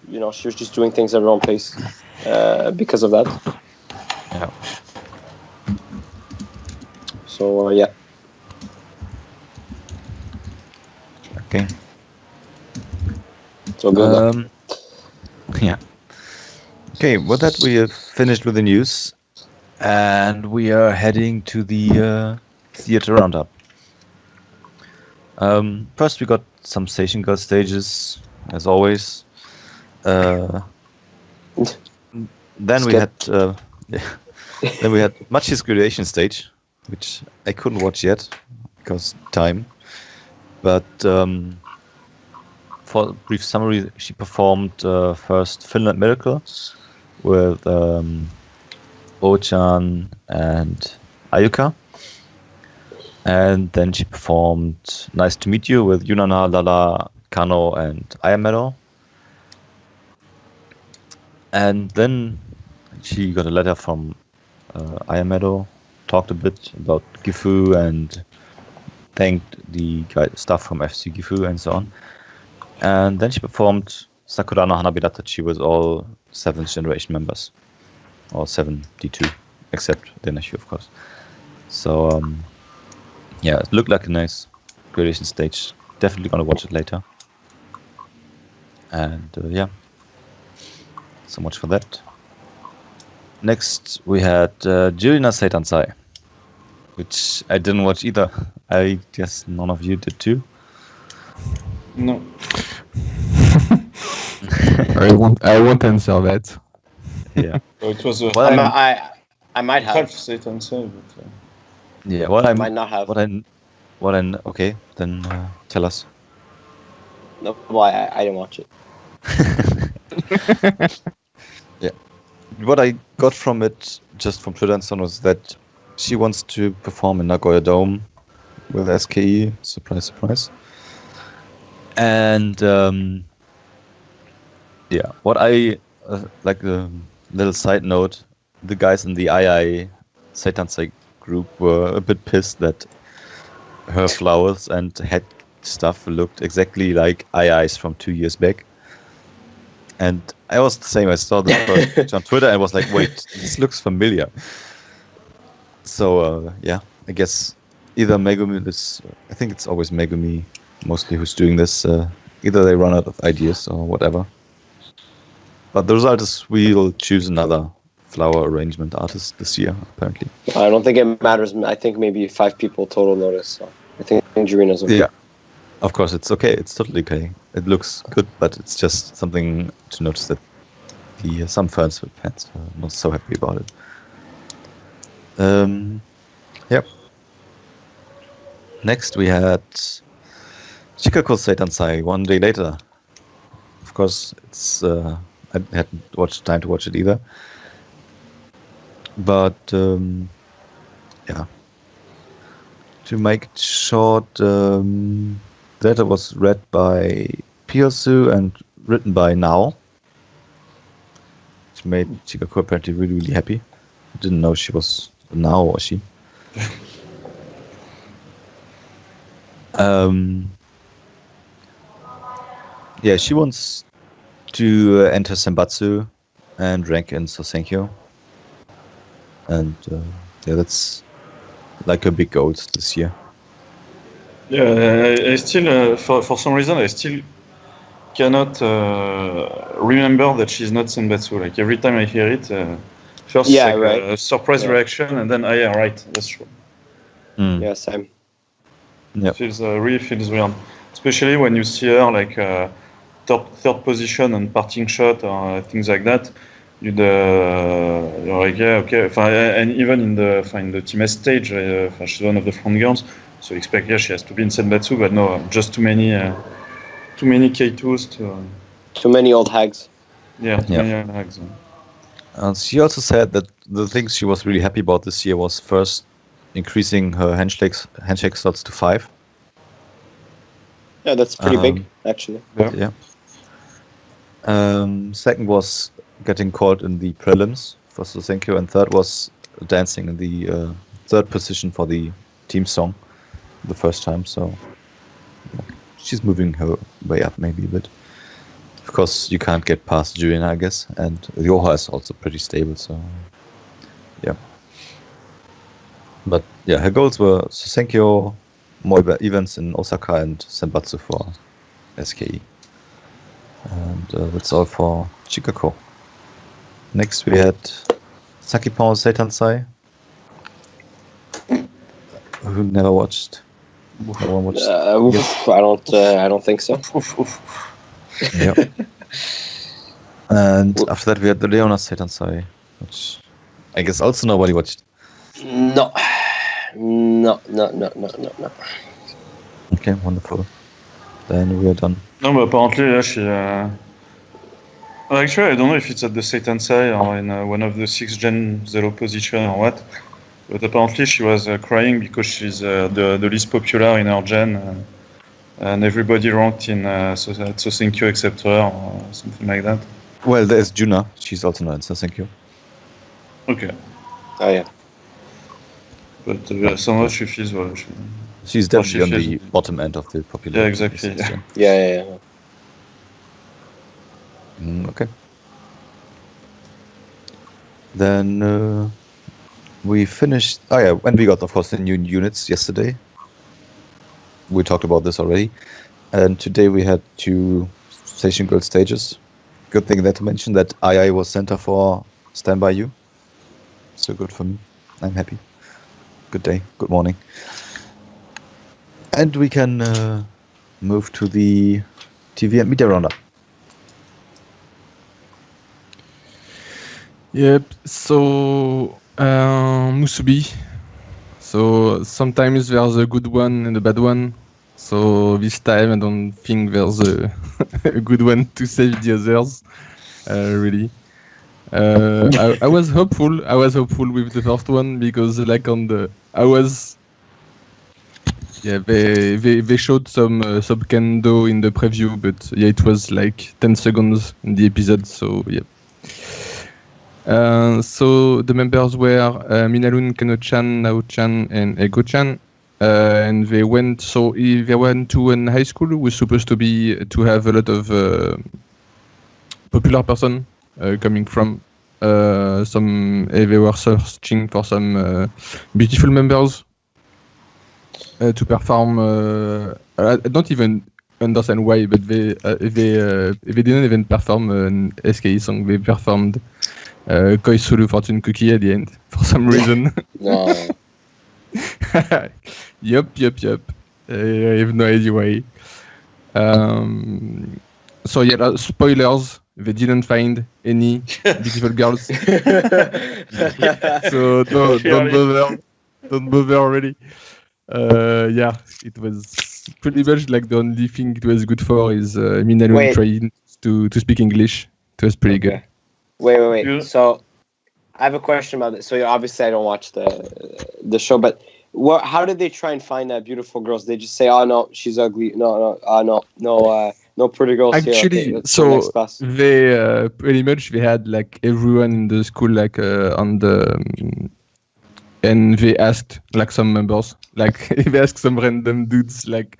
she was just doing things at her own pace because of that. Yeah. So, yeah. Okay. So good luck. Yeah. Okay, with that we have finished with the news, and we are heading to the theater roundup. First, we got some station girl stages, as always. Then we had then we had Machi's graduation stage, which I couldn't watch yet because time. But for a brief summary, she performed first Finland Miracle with Ochan and Ayuka. And then she performed Nice to Meet You with Yunana, Lala, Kano, and Ayamedo. And then she got a letter from Ayamedo, talked a bit about Gifu and thanked the staff from FC Gifu and so on. And then she performed Sakura no Hanabira Tachi with all 7th generation members, or 7D2, except the nephew, of course. So, yeah, it looked like a nice graduation stage. Definitely gonna watch it later. And yeah, so much for that. Next, we had Jurina Seitansai, which I didn't watch either. I guess none of you did too. No. I won't answer that. Yeah. So it was a Well, I might have. half Satan say, but yeah. What I might not have. Okay, then tell us. No, well, I didn't watch it. Yeah. What I got from it, just from Twitter and so on, was that she wants to perform in Nagoya Dome with SKE. Surprise, surprise. And yeah, what I like a little side note, the guys in the II Seitansai group were a bit pissed that her flowers and head stuff looked exactly like II's from 2 years back. And I was the same. I saw the first on Twitter and was like, wait, this looks familiar. So yeah, I guess either Megumi is, I think it's always Megumi mostly who's doing this. Either they run out of ideas or whatever. But the result is we'll choose another flower arrangement artist this year, apparently. I don't think it matters. I think maybe 5 people total notice. So I think Jurina's okay. Yeah, of course it's okay. It's totally okay. It looks good, but it's just something to notice that some fans are not so happy about it. Yep. Next we had Chikako Seitansai 1 day later. Of course, it's I hadn't time to watch it either. But yeah, to make it short, the letter was read by Piyosu and written by Nao, which made Chikako apparently really, really happy. I didn't know she was Nao, was she? Yeah, she wants to enter Senbatsu and rank in Sosenkyo. And yeah, that's like a big goal this year. yeah, I still for some reason I still cannot remember that she's not Senbatsu. Like every time I hear it, first Yeah, like right. a surprise Yeah. reaction, and then yeah, right, that's true. Yeah, same. Yeah. Really feels weird, especially when you see her like third position and parting shot or things like that. You're like, yeah, okay. And even in the team S stage, she's one of the front girls, so you expect she has to be in Senbatsu, but no, just too many K2s to. Too many old hags. Yeah, too Yeah. many old hags. She also said that the things she was really happy about this year was first increasing her handshake slots to 5. Yeah, that's pretty big, actually. Yeah. Second was getting called in the prelims for Sosenkyo, and third was dancing in the third position for the team song the first time. So yeah, she's moving her way up maybe a bit. Of course, you can't get past Julian, I guess, and Yoha is also pretty stable, so yeah. But yeah, her goals were SKEncore, more events in Osaka, and Senbatsu for SKE. And that's all for Chicago. Next we had Sakipan Seitansai, who never watched. No one watched. I don't think so. Yeah. And after that we had the Leona Seitansai, which I guess also nobody watched. No. Okay, wonderful. Then we are done. No, but apparently she... actually, I don't know if it's at the Seitansai or in one of the 6 Gen 0 position or what. But apparently she was crying because she's the least popular in her gen. And everybody ranked in SKEncore except her or something like that. Well, there's Juna. She's also not in SKEncore. Okay. Oh yeah. But somehow she feels well. She's definitely on the bottom end of the popular. Yeah, exactly. Yeah. Okay. Then we finished. Oh yeah, and we got, of course, the new units yesterday. We talked about this already. And today we had 2 Station Girl stages. Good thing that to mention that II was center for Stand By You. So good for me. I'm happy. Good day. Good morning. And we can move to the TV and Media-Roundup. Yep. So Musubi. So sometimes there's a good one and a bad one. So this time I don't think there's a good one to save the others. Really. I was hopeful. I was hopeful with the first one because like they showed some kendo in the preview, but yeah, it was like 10 seconds in the episode. So yeah. So the members were Minalun, Kano-chan, Nao-chan, and Ego-chan. And they went to a high school who was supposed to have a lot of popular person coming from they were searching for some beautiful members to perform. I don't even understand why, but they didn't even perform an SKE song. They performed Koi Sulu Fortune Cookie at the end for some reason. No. Yup. I have no idea why. So yeah, spoilers. They didn't find any beautiful girls. So don't bother already. Yeah, it was pretty much like the only thing it was good for is Minalun trying to speak English. It was pretty good. Wait. So I have a question about this. So obviously I don't watch the show, but how did they try and find beautiful girls? They just say, "Oh no, she's ugly." No pretty girls actually, here. Okay, so they pretty much they had like everyone in the school like on the and they asked like some members, like they asked some random dudes like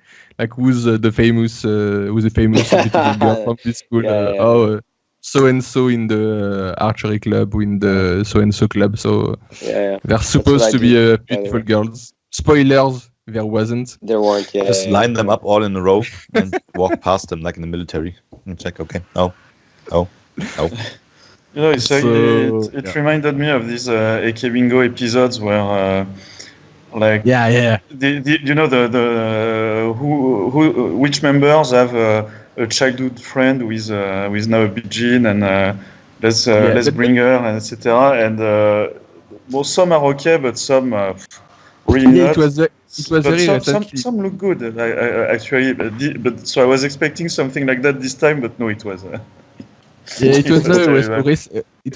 who's the famous beautiful girl from this school? So and so in the archery club, in the so and so club. So they're supposed to be beautiful girls. Spoilers. There wasn't. There weren't. Yeah. Just line them up all in a row and walk past them like in the military. And check. Okay. No. You know, it reminded me of these AK Bingo episodes where, like, you know, which members have a childhood friend with now a big gene and let's bring her and etc. And well, some are okay, but some really not. It was very recently. Some look good, actually. But so I was expecting something like that this time, but no, it was. It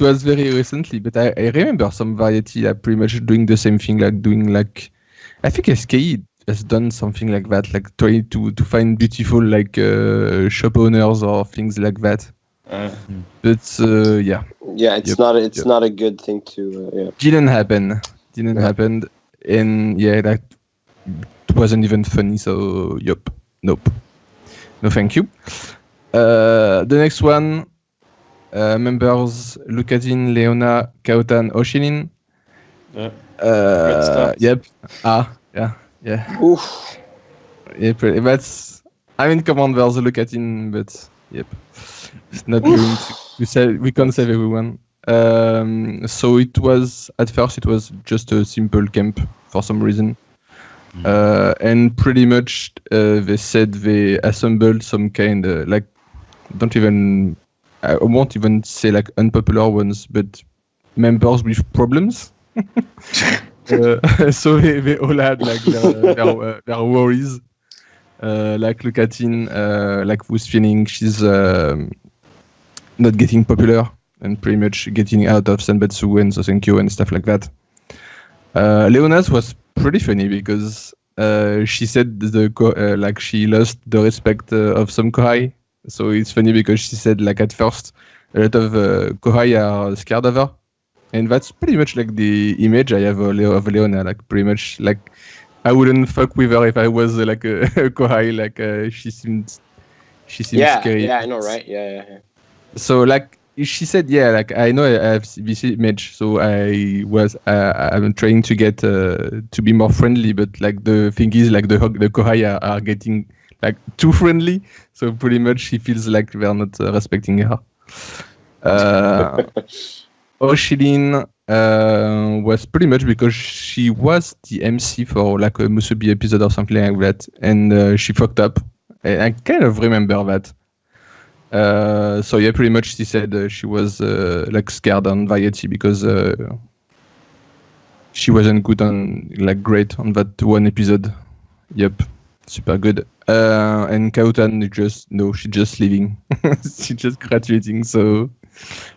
was very recently, but I remember some variety pretty much doing the same thing, I think SKE has done something like that, like trying to find beautiful shop owners or things like that. But yeah. Yeah, it's not a good thing to. Didn't happen, and yeah, that wasn't even funny. So nope, no, thank you. The next one, members Lukatin, Leona, Kautan, Oshinin. Great start. Yep. Yeah. Oof. Yep. That's. I mean, commanders Lukatin, but yep, it's not going to save. We can't save everyone. So it was at first it was just a simple camp for some reason, and pretty much they said they assembled some kind like I won't even say like unpopular ones, but members with problems. So they all had like their worries. Like Lukatin, like who's feeling she's not getting popular and pretty much getting out of Senbetsu and SKEncore and stuff like that. Leona's was pretty funny because she said like she lost the respect of some Kohai. So it's funny because she said like at first a lot of Kohai are scared of her, and that's pretty much like the image I have of Leona. Like pretty much like I wouldn't fuck with her if I was like a Kohai. Like she seemed scary. Yeah, I know, right? Yeah. So like she said, yeah, like I know I have this image, so I'm trying to get to be more friendly, but like the thing is like the Kohai are getting like too friendly, so pretty much she feels like they're not respecting her. Oshilin was pretty much because she was the MC for like a Musubi episode or something like that, and she fucked up. And I kind of remember that. So yeah, pretty much she said she was like scared on Variety because she wasn't great on that one episode. Yep, super good. And Kautan she's just leaving. She's just graduating. So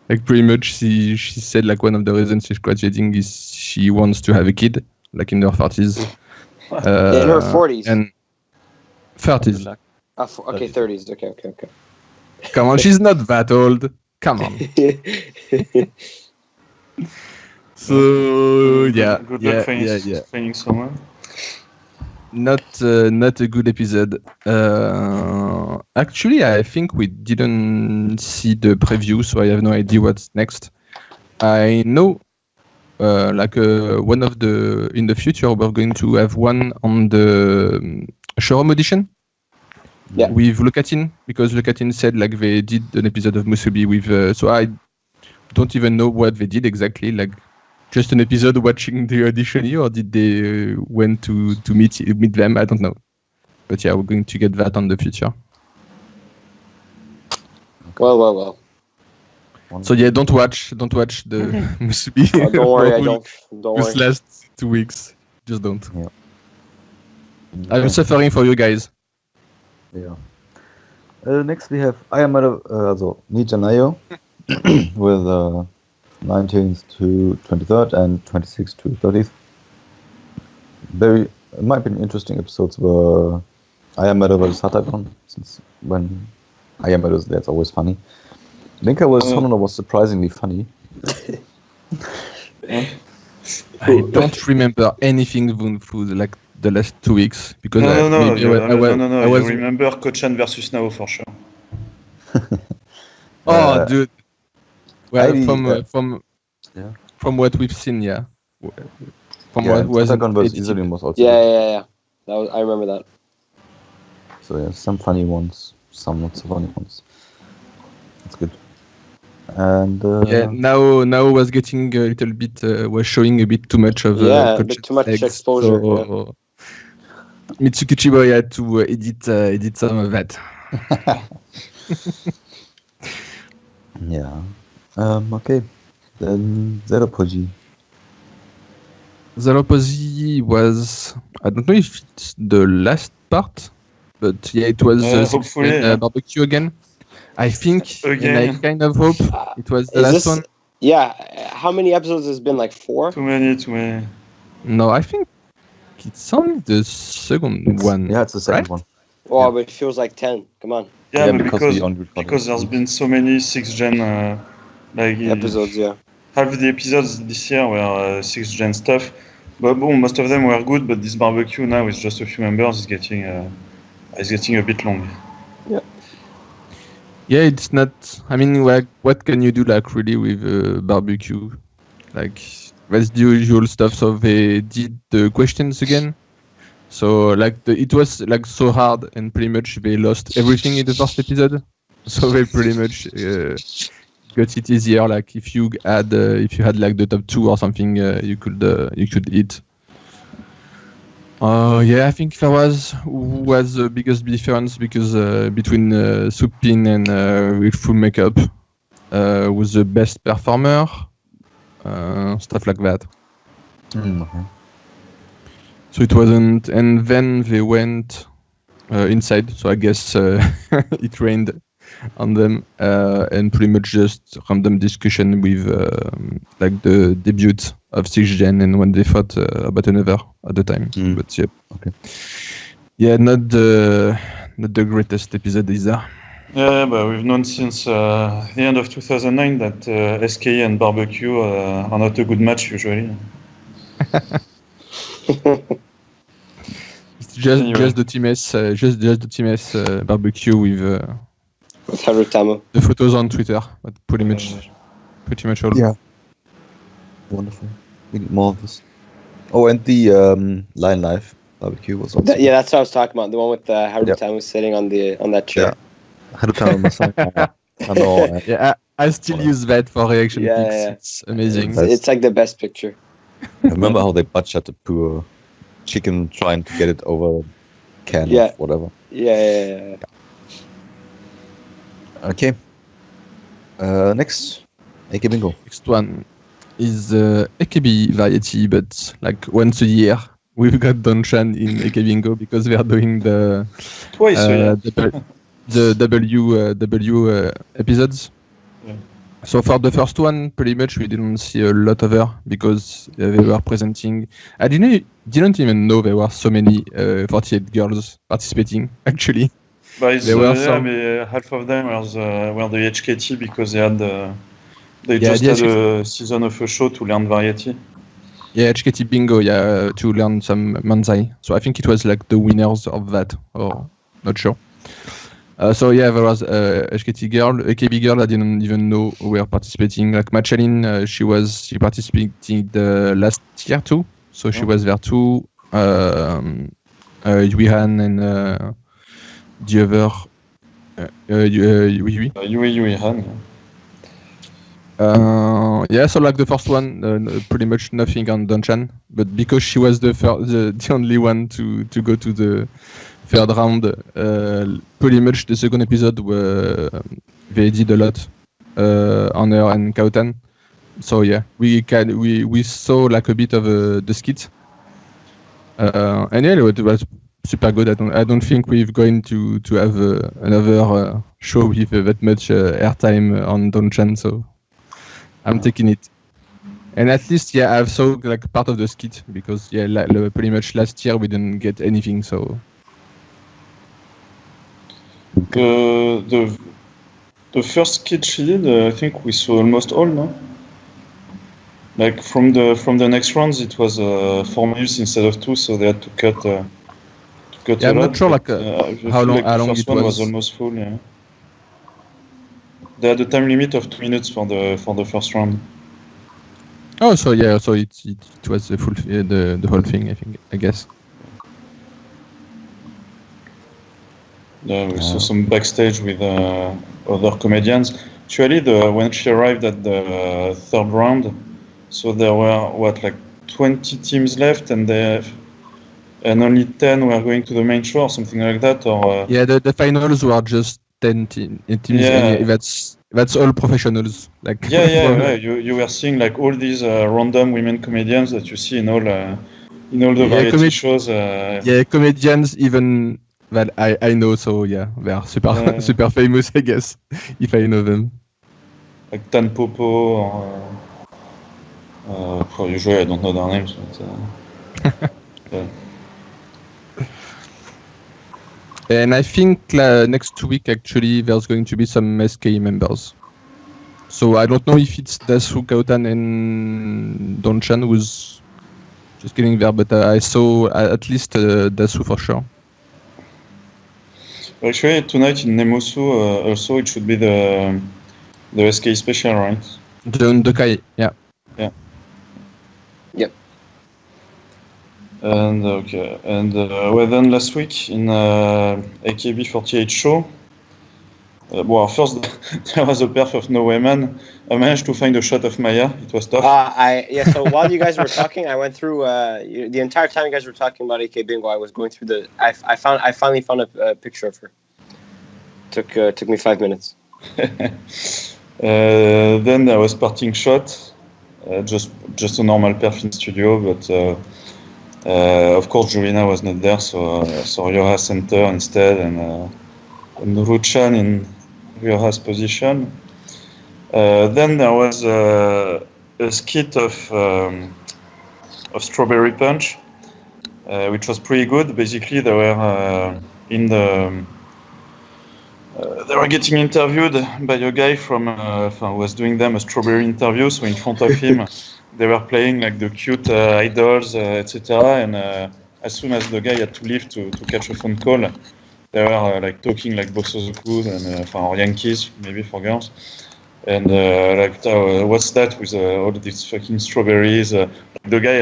like pretty much she said like one of the reasons she's graduating is she wants to have a kid, like in her 40s. In her 40s and 30s. Okay, 30s. Okay. Come on, she's not that old. Come on. So yeah, Good luck finding someone. Not a good episode. Actually, I think we didn't see the preview, so I have no idea what's next. I know, one of the in the future we're going to have one on the showroom audition. Yeah. With Lukatin, because Lukatin said like they did an episode of Musubi with. So I don't even know what they did exactly. Like just an episode watching the audition, or did they went to meet them? I don't know. But yeah, we're going to get that on the future. Well. So yeah, don't watch the Musubi. Oh, don't worry, I don't. Don't This worry. last 2 weeks, just don't. Yeah. I'm suffering for you guys. Yeah. Next we have Ayamada, also Nijanayo with 19th to 23rd and 26th to 30th. It might be interesting episodes where Ayamada versus Hatagon, since when Ayamada is there, it's always funny. Linka Honono was surprisingly funny. I don't remember anything through like the last 2 weeks because No. I was You remember Kochan versus Nao for sure. Dude. Well, from what we've seen, yeah. From what was Hatagon versus Isolin was also Yeah. I remember that. So yeah, some funny ones, some not so funny ones. That's good. And now was getting a little bit was showing a bit too much of a bit too much exposure. So Mitsuki Chiba had to edit some of that. Yeah. Okay. Then Zeropoji. Zeropoji was, I don't know if it's the last part, but yeah, it was hopefully, barbecue again. I think, again. and I kind of hope it was the last one. Yeah. How many episodes has it been? Like 4? Too many. No, I think it's only the second one. Yeah, it's the second right? one. Oh, but it feels like 10. Come on. Yeah, but because because there's been so many 6th gen Episodes, yeah. Half the episodes this year were 6th gen stuff, but most of them were good. But this barbecue now with just a few members is getting a bit long. Yeah, it's not. I mean, like, what can you do like really with barbecue? Like, that's the usual stuff. So they did the questions again. So like it was like so hard, and pretty much they lost everything in the first episode. So they pretty much got it easier. Like if you had like the top 2 or something, you could eat. Yeah, I think there was the biggest difference because between Supin and with full makeup was the best performer, stuff like that. Okay. So it wasn't, and then they went inside. So I guess it rained on them, and pretty much just random discussion with like the debut of 6th Gen and when they thought about another at the time. But yeah, Okay. Yeah, not the greatest episode either. Yeah, but we've known since the end of 2009 that SKE and barbecue are not a good match usually. It's just Anyway. just the Team S, just the Team S barbecue with Harutama. the photos on Twitter, but pretty much all. Yeah. Wonderful. We need more of this. Oh, and the Line Life barbecue was also. Yeah, that's what I was talking about. The one with Harutama sitting on that chair. Yeah, I still use that for reaction Yeah, pics. yeah. It's amazing. It's like the best picture. I remember how they butchered the poor chicken trying to get it over a can Yeah. of whatever. Yeah. Okay. Next, AK Bingo. Next one is AKB variety, but like once a year we've got Donchan in AK Bingo because we are doing the Twice a year. the W episodes. Yeah. So for the first one, pretty much we didn't see a lot of her because they were presenting. I didn't even know there were so many 48 girls participating. Actually, But there were some. half of them were the HKT because they had they Yeah, just the had a season of a show to learn variety. Yeah, HKT Bingo, yeah, to learn some Manzai. So I think it was like the winners of that, or not sure. So yeah, there was HKT girl, AKB girl. I didn't even know were participating. Like Machalin, she participated last year too. So she was there too. Yuihan and the other Yui Han. Yeah, so like the first one, pretty much nothing on Donchan, but because she was the only one to go to the third round, pretty much the second episode they did a lot on her and Kautan. So yeah, we saw like a bit of the skit, and yeah, it was super good. I don't think we're going to have another show with that much airtime on Donchan, so I'm taking it. And at least, yeah, I've saw like part of the skit because yeah, pretty much last year we didn't get anything. So The first skit she did, I think we saw almost all, no? Like from the next rounds, it was 4 minutes instead of 2, so they had to cut. Yeah, I'm not sure like I how feel long like the it first one was was. almost full. Yeah. They had a time limit of 2 minutes for the first round. Oh, so yeah, so it was the full the whole thing. I guess. Yeah, we saw some backstage with other comedians. Actually, when she arrived at the third round, so there were like 20 teams left, and only 10 were going to the main show or something like that. Or Yeah, the finals were just 10 teams. Yeah. And that's all professionals. Like yeah. You were seeing like all these random women comedians that you see in all the variety shows. Yeah, comedians even that I know. So yeah, they are super famous, I guess, if I know them. Like Tan Popo or usually I don't know their names. But, yeah. And I think next week actually there's going to be some SK members. So I don't know if it's Dasu, Kautan, and Donchan who's just getting there, but I saw at least Dasu for sure. Actually, tonight in Nemosu, also it should be the SKE special, right? The Kai, yeah. Yeah. Yep. And okay, and well then last week in AKB48 show. Well, first there was a perf of No Wayman. I managed to find a shot of Maya. It was tough. So while you guys were talking, I went through the entire time you guys were talking about AK Bingo. I was going through I finally found a picture of her. Took me 5 minutes. Then there was parting shot, just a normal perf in studio, but of course Jurina was not there, so Ryoha center instead, and Nuru-chan in Ryoha's position. Then there was a skit of Strawberry Punch, which was pretty good. Basically, they were they were getting interviewed by a guy from who was doing them a strawberry interview. So in front of him, they were playing like the cute idols, etc. And as soon as the guy had to leave to catch a phone call, they were like talking like Bosozoku and or Yankees, maybe for girls. And like, what's that with all these fucking strawberries? The guy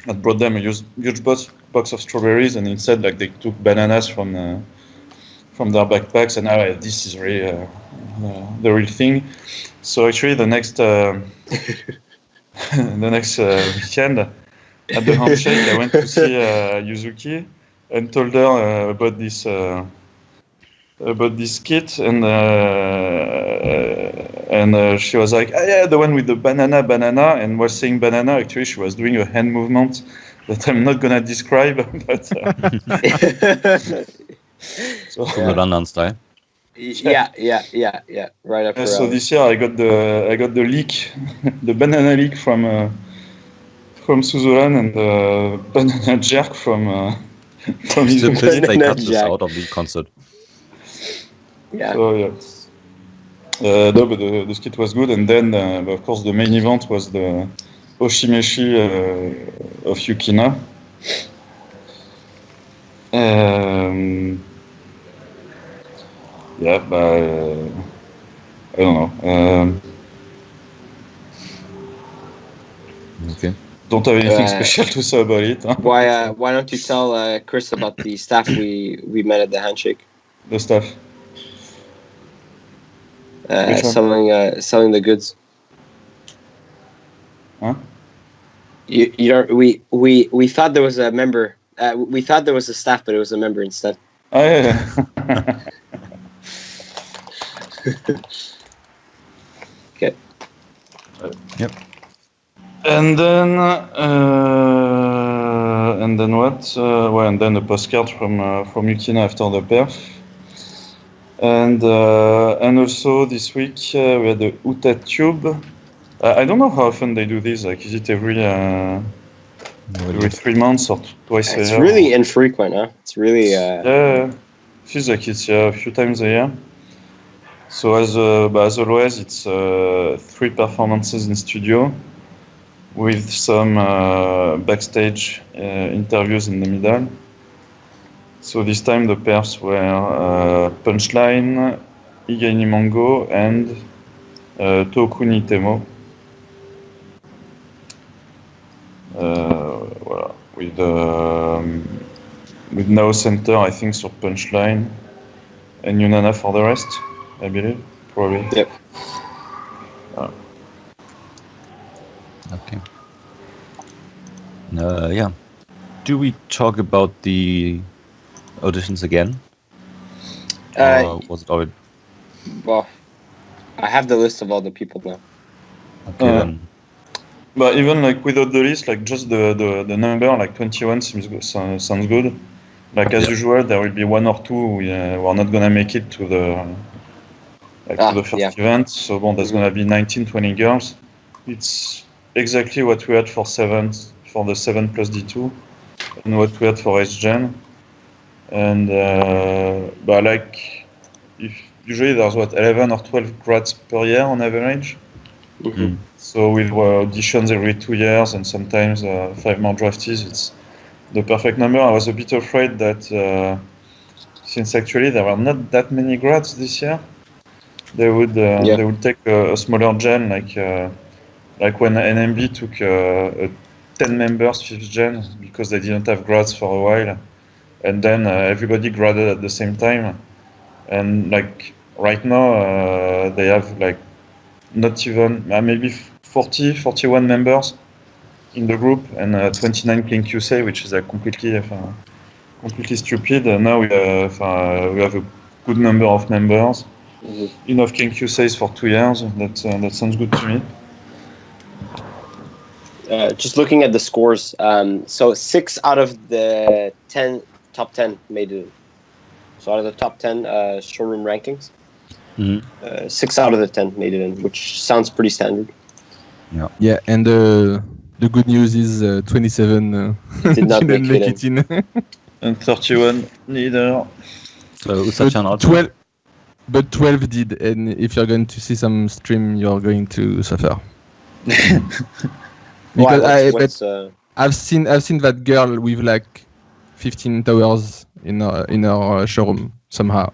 had brought them a huge box of strawberries, and instead, like, they took bananas from their backpacks, and this is really the real thing. So actually, the next weekend at the handshake, I went to see Yuzuki and told her about this skit, and she was like, yeah, the one with the banana, and while saying banana, actually she was doing a hand movement that I'm not gonna describe, but so the Randan style. Yeah, right up. So this year I got the leak, the banana leak from Suzuran, and the banana jerk from Did they cut this out of the concert? Yeah. So yeah. No, but the skit was good, and then of course the main event was the Oshimeshi of Yukina. Yeah, but I don't know. Okay. Don't have anything special to say about it. Huh? Why don't you tell Chris about the staff we met at the handshake? The staff. Selling the goods. Huh? You don't. We thought there was a member. We thought there was a staff, but it was a member instead. Oh yeah. Okay. Yep. And then what? Well, and then a postcard from Yukina after the perf. And also this week we had the Uta Tube. I don't know how often they do this. Like, is it every 3 months or twice a year? It's really infrequent, huh? It's really. Yeah, feels like it's a few times a year. So as always, it's 3 performances in studio, with some backstage interviews in the middle. So this time the pairs were Punchline, Igaini Mango, and Tokuni Temo. Voilà. With Nao Center, I think, sur Punchline, and Yunana for the rest, I believe, probably. Yep. Okay. Yeah. Do we talk about the auditions again? Or was it already? Well, I have the list of all the people now. Okay, then. But even like without the list, like just the number, like 21 seems good, sounds good. Like as usual, there will be 1 or 2 who are not gonna make it to the first event. So there's gonna be 19-20 girls. It's exactly what we had for the 7 plus D2, and what we had for H-Gen. And but like, if usually there's 11 or 12 grads per year on average. Mm-hmm. So with auditions every 2 years and sometimes 5 more draftees, it's the perfect number. I was a bit afraid that since actually there were not that many grads this year, they would take a smaller gen like when NMB took a 10 members 5th gen because they didn't have grads for a while, and then everybody graded at the same time, and like right now they have like not even maybe 41 members in the group and 29 clean QC, which is completely stupid. Now we have a good number of members, enough clean QCs for 2 years. That sounds good to me. Just looking at the scores, so 6 out of the top 10 made it. So out of the top 10 showroom rankings, 6 out of the 10 made it in, which sounds pretty standard. Yeah, and the good news is 27 did not didn't make it in. And 31 neither. So Usachan also. But 12 did, and if you're going to see some stream, you're going to suffer. Because I've seen that girl with like 15 towers in her showroom somehow.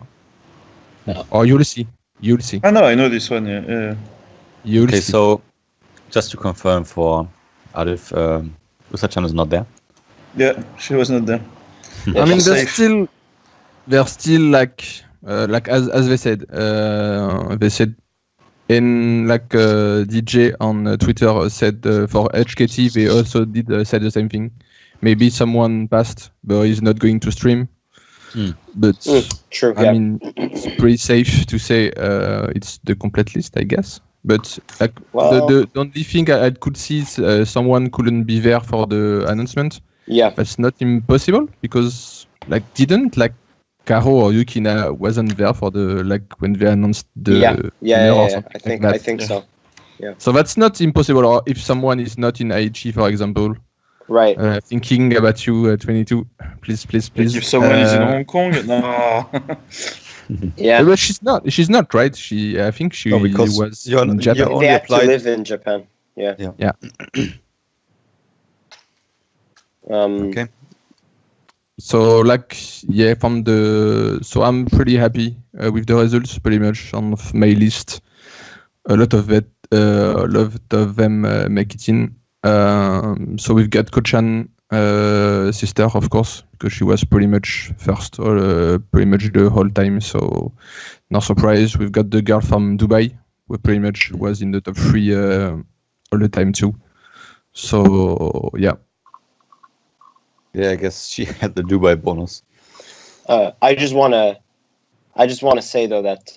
No. Or you'll see. I know this one. Yeah. You'll see. So just to confirm for Arif, Usachan is not there. Yeah, she was not there. I mean, they're still like as they said, and like DJ on Twitter said for HKT they also did said the same thing. Maybe someone passed, but he's not going to stream. But true. I mean, it's pretty safe to say it's the complete list, I guess. But like the only thing I could see is someone couldn't be there for the announcement. Yeah, that's not impossible because didn't Caro or Yukina wasn't there for the when they announced the yeah. I think so. Yeah. So that's not impossible. Or if someone is not in IHE, for example, right? Thinking about you, 22. Please. If someone is in Hong Kong, no. Yeah, but she's not, right? I think she was in Japan. They have to live in Japan. Yeah. Okay. So so I'm pretty happy with the results. Pretty much on my list, a lot of them make it in. So we've got Kochan sister, of course, because she was pretty much first pretty much the whole time. So no surprise. We've got the girl from Dubai, who pretty much was in the top 3 all the time too. So yeah. Yeah, I guess she had the Dubai bonus. I just want to say though that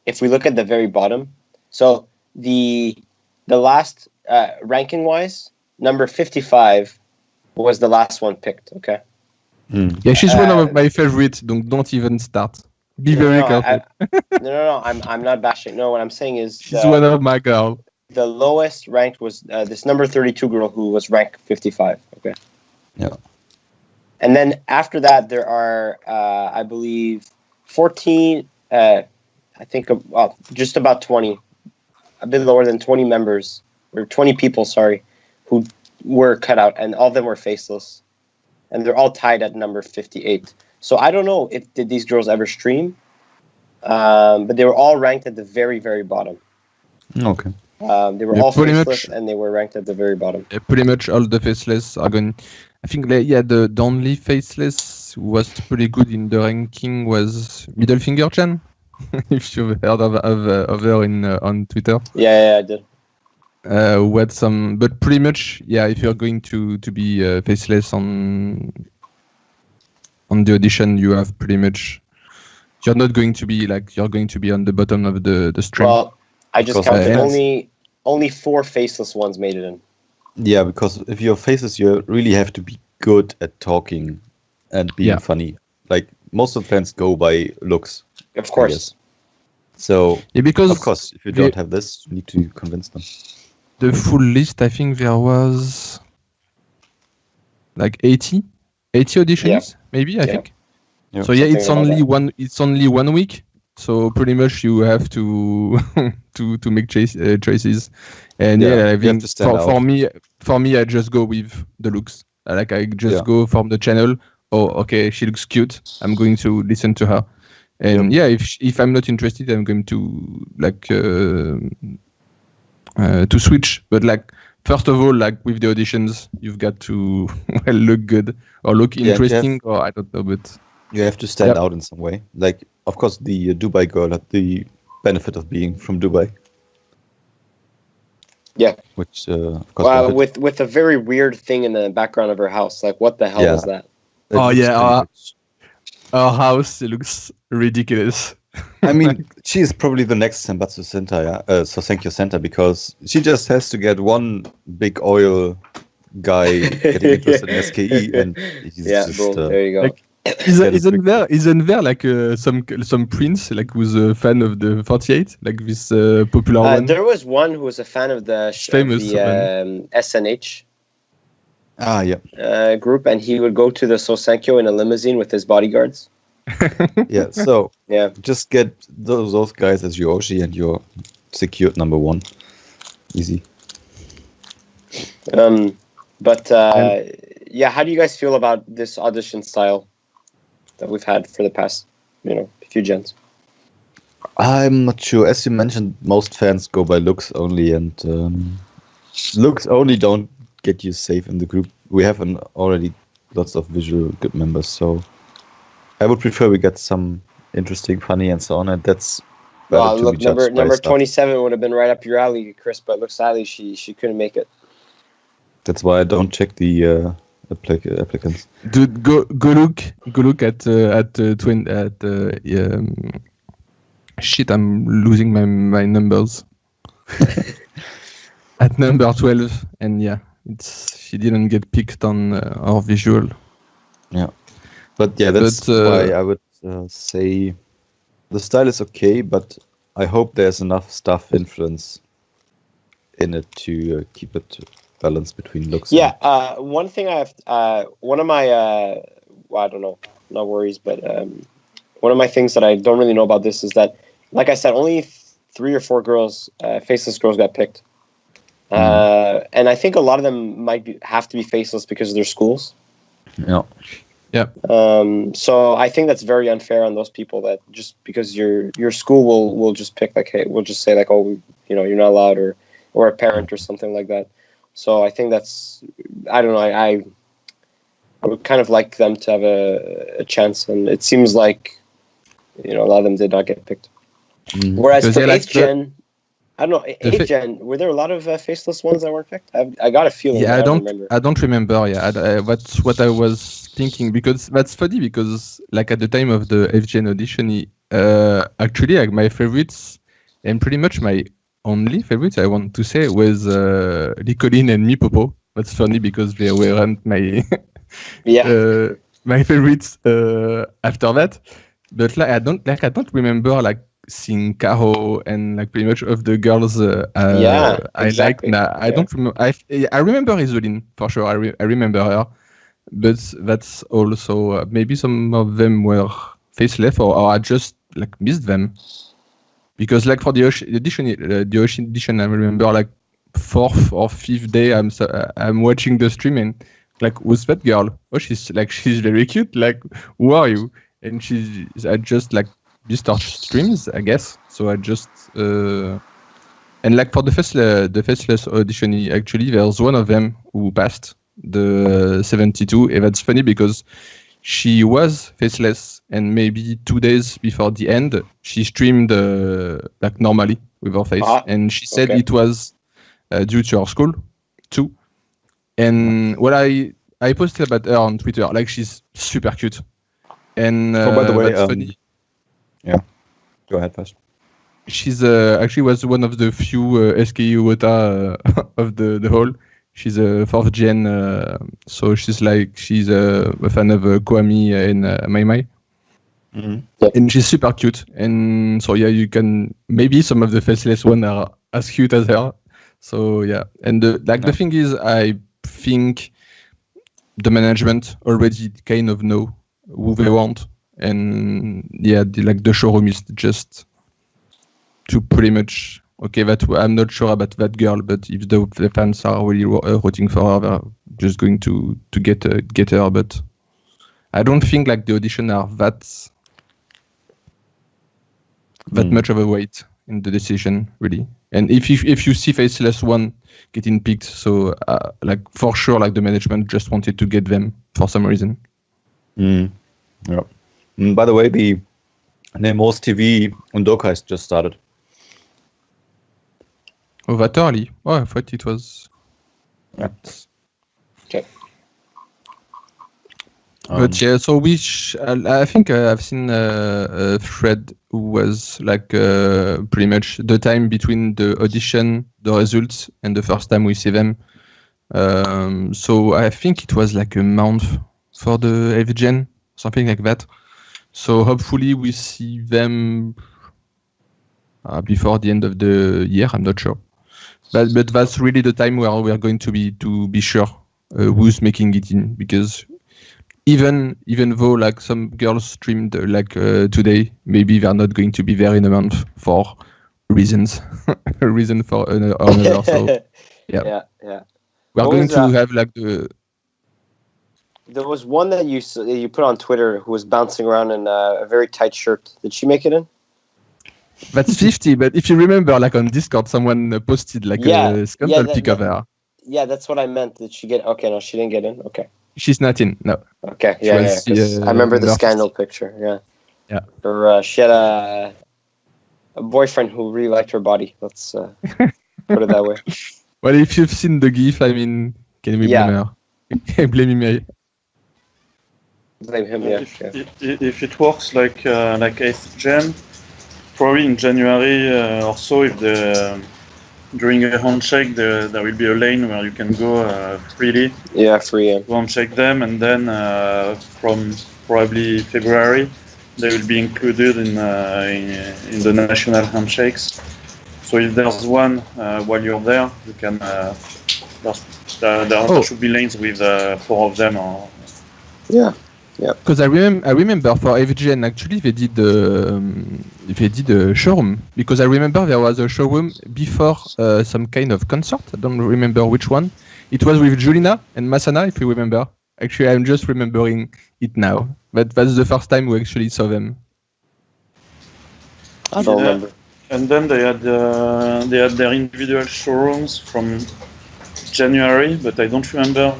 if we look at the very bottom, so the last ranking wise, number 55 was the last one picked. Okay. Yeah, she's one of my favorites. Don't even start. Be very careful. No. I'm not bashing. No, what I'm saying is she's one of my girl. The lowest ranked was this number 32 girl who was ranked 55. Okay. Yeah. And then after that, there are, I believe, 14, I think, just about 20, a bit lower than 20 members, or 20 people, who were cut out, and all of them were faceless. And they're all tied at number 58. So I don't know did these girls ever stream, but they were all ranked at the very, very bottom. Okay. They were all faceless, and they were ranked at the very bottom. Pretty much all the faceless are going. I think the only faceless who was pretty good in the ranking was Middle Finger Chan, if you've heard of her on Twitter. Yeah, I did. Who had some, but pretty much, if you're going to be faceless on the audition, you have pretty much, you're not going to be you're going to be on the bottom of the stream. Well, I just counted only 4 faceless ones made it in. Yeah, because if you're faceless, you really have to be good at talking and being funny. Like most of the fans go by looks. Of course. So because of course, if you don't have this, you need to convince them. The full list, I think there was 80 auditions, maybe. I think. Yeah. So it's only 1 week. So pretty much you have to to make choices, and I think for me I just go with the looks. I just go from the channel. oh, okay, she looks cute. I'm going to listen to her. And if I'm not interested, I'm going to to switch. But like, first of all, like with the auditions, you've got to look good or look interesting, or I don't know, but you have to stand out in some way. Like, of course, the Dubai girl had the benefit of being from Dubai. Yeah. Which, of course, with a very weird thing in the background of her house. Like, what the hell is that? Our house looks ridiculous. I mean, she is probably the next Senbatsu Sosenkyo Center, because she just has to get one big oil guy getting interested in SKE, and he's just boom, there you go. Like, isn't there like some prince like who's a fan of the 48, like this popular one? There was one who was a fan of the SNH group, and he would go to the Sosenkyo in a limousine with his bodyguards. Just get those guys as your Oshi and you're secured number one. Easy. How do you guys feel about this audition style that we've had for the past, few gens? I'm not sure. As you mentioned, most fans go by looks only, and looks only don't get you safe in the group. We have already lots of visual good members, so I would prefer we get some interesting, funny, and so on. And that's look, number 27 would have been right up your alley, Chris. But looks sadly she couldn't make it. That's why I don't check the applicants. Dude, go look at shit. I'm losing my numbers. At number 12, and she didn't get picked on our visual. Yeah. But that's why I would say the style is okay, but I hope there's enough staff influence in it to keep it balanced between looks. One thing I have, one of my, I don't know, not worries, but one of my things that I don't really know about this is that, like I said, only 3 or 4 girls, faceless girls, got picked. And I think a lot of them have to be faceless because of their schools. Yeah. Yeah. So I think that's very unfair on those people, that just because your school will just pick, like, hey, we'll just say like, oh, you're not allowed, or a parent or something like that. So I think that's, I don't know, I would kind of like them to have a chance, and it seems like a lot of them did not get picked. Whereas for 8th gen, I don't know, 8th gen, were there a lot of faceless ones that weren't picked? I got a feeling. Yeah, I don't remember. Yeah, that's what I was thinking, because that's funny, because like at the time of the 8th gen audition, actually like my favorites, and pretty much my only favorites, I want to say, was Licolin and Mi Popo. That's funny because they weren't my my favorites after that. But like I don't remember like seeing Caro and like pretty much of the girls I like. Nah, I don't remember. I remember Isoline for sure. I remember her, but that's also maybe some of them were faceless, or I just like missed them. Because like for the audition, I remember like 4th or 5th day, I'm watching the stream, and like, who's that girl? Oh, she's very cute. Like, who are you? And I just like missed her streams, I guess. So I just and like for the faceless audition, actually there's one of them who passed the 72, and that's funny because she was faceless, and maybe 2 days before the end, she streamed like normally with her face, and she said it was due to her school too. And what I posted about her on Twitter, like she's super cute, and by the way, that's funny. Yeah, go ahead first. She's actually was one of the few SKE Wota of the whole. She's a 4th gen, so she's a fan of Kwame and Mai Mai. Mm-hmm. And she's super cute. And so you can, maybe some of the faceless ones are as cute as her. So and the thing is, I think the management already kind of know who they want, and the showroom is just to pretty much. Okay, I'm not sure about that girl, but if the fans are really rooting for her, they're just going to get her. But I don't think like the audition are that much of a weight in the decision, really. And if you see Faceless One getting picked, so like for sure, like the management just wanted to get them for some reason. Yeah. By the way, the Nemos TV Undoka has just started. Oh, that early? Oh, I thought it was. Yeah. Okay. But yeah, so I think I've seen a thread who was like pretty much the time between the audition, the results, and the first time we see them. So I think it was like a month for the FGen, something like that. So hopefully we see them before the end of the year. I'm not sure, but that's really the time where we are going to be sure who's making it in, because. Even though like some girls streamed like today, maybe they're not going to be there in a month for reasons, a reason for another. So yeah. We're going to have like the. There was one that you put on Twitter who was bouncing around in a very tight shirt. Did she make it in? That's 50, but if you remember, like on Discord, someone posted like a scandal pic of her. Yeah, that's what I meant. Did she get? Okay, no, she didn't get in. Okay. She's not in. No. Okay. Yeah. I remember the scandal picture. Yeah. Yeah. Or she had a boyfriend who really liked her body. Let's put it that way. Well, if you've seen the GIF, I mean, can we blame her? Blame him. Blame him. Yeah. If it works like 8th Gen, probably in January or so, if during a handshake, there will be a lane where you can go freely. Yeah, free. Yeah. Go and check them, and then from probably February, they will be included in the national handshakes. So if there's one while you're there, you can. There should be lanes with 4 of them. Yeah. Because I remember for FGN actually they did a showroom, because I remember there was a showroom before some kind of concert. I don't remember which one. It was with Julina and Masana, if you remember. Actually, I'm just remembering it now. But that's the first time we actually saw them. I don't remember. And then they had their individual showrooms from January, but I don't remember.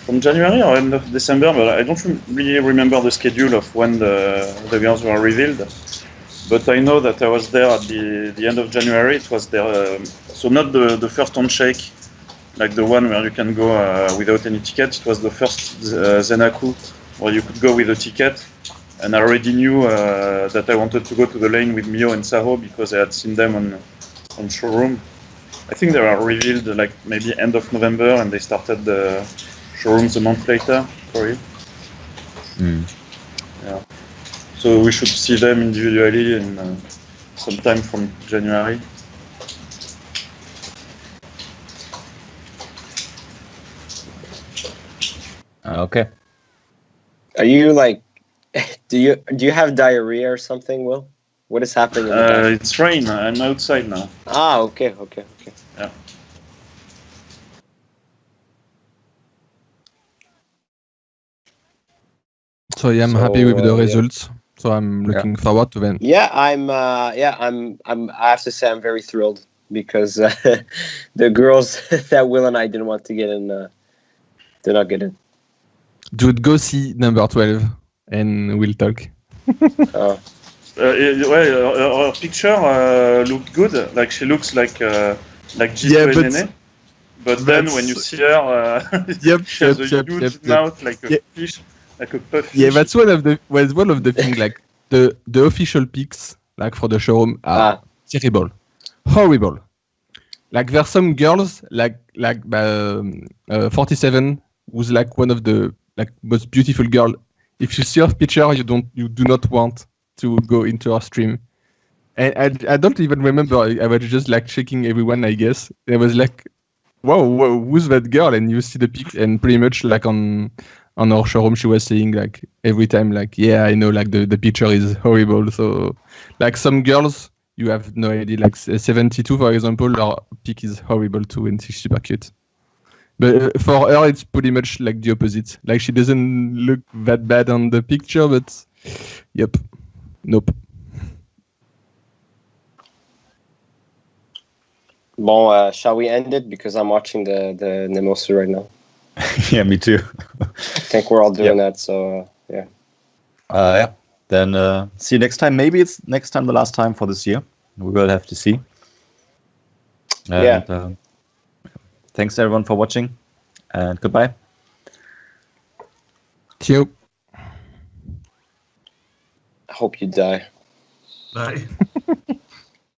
From January or end of December, but I don't really remember the schedule of when the girls were revealed. But I know that I was there at the end of January. It was there, so not the first handshake, like the one where you can go without any ticket. It was the first Zenaku where you could go with a ticket. And I already knew that I wanted to go to the lane with Mio and Saho because I had seen them on showroom. I think they were revealed like maybe end of November, and they started the showrooms a month later for you. Yeah. So we should see them individually in sometime from January. Okay. Are you like? Do you have diarrhea or something, Will? What is happening? It's rain. I'm outside now. Ah, okay. Yeah. So yeah, I'm happy with the results. So I'm looking forward to them. Yeah, I'm. I have to say I'm very thrilled because the girls that Will and I didn't want to get in did not get in. Dude, go see number 12 and we'll talk. Her picture looked good. Like she looks like Gilles Nene. But then when you see her, she has a huge mouth like a fish. Like a puff. Yeah, that's one of the things. Like the official pics, like for the showroom, are terrible, horrible. Like there's some girls like 47 who's like one of the like most beautiful girl. If you see her picture, you do not want to go into her stream. And I don't even remember. I was just like checking everyone. I guess I was like, whoa, who's that girl? And you see the pic, and pretty much like on our showroom, she was saying like every time like, yeah, I know like the picture is horrible. So like some girls, you have no idea. Like 72, for example, her pic is horrible too, and she's super cute. But for her, it's pretty much like the opposite. Like she doesn't look that bad on the picture, but yep, nope. Bon, shall we end it? Because I'm watching the Nemosu right now. Yeah, me too. I think we're all doing that, so yeah. Yeah. Then see you next time. Maybe it's next time the last time for this year. We will have to see. And, thanks everyone for watching, and goodbye. Ciao. I hope you die. Bye.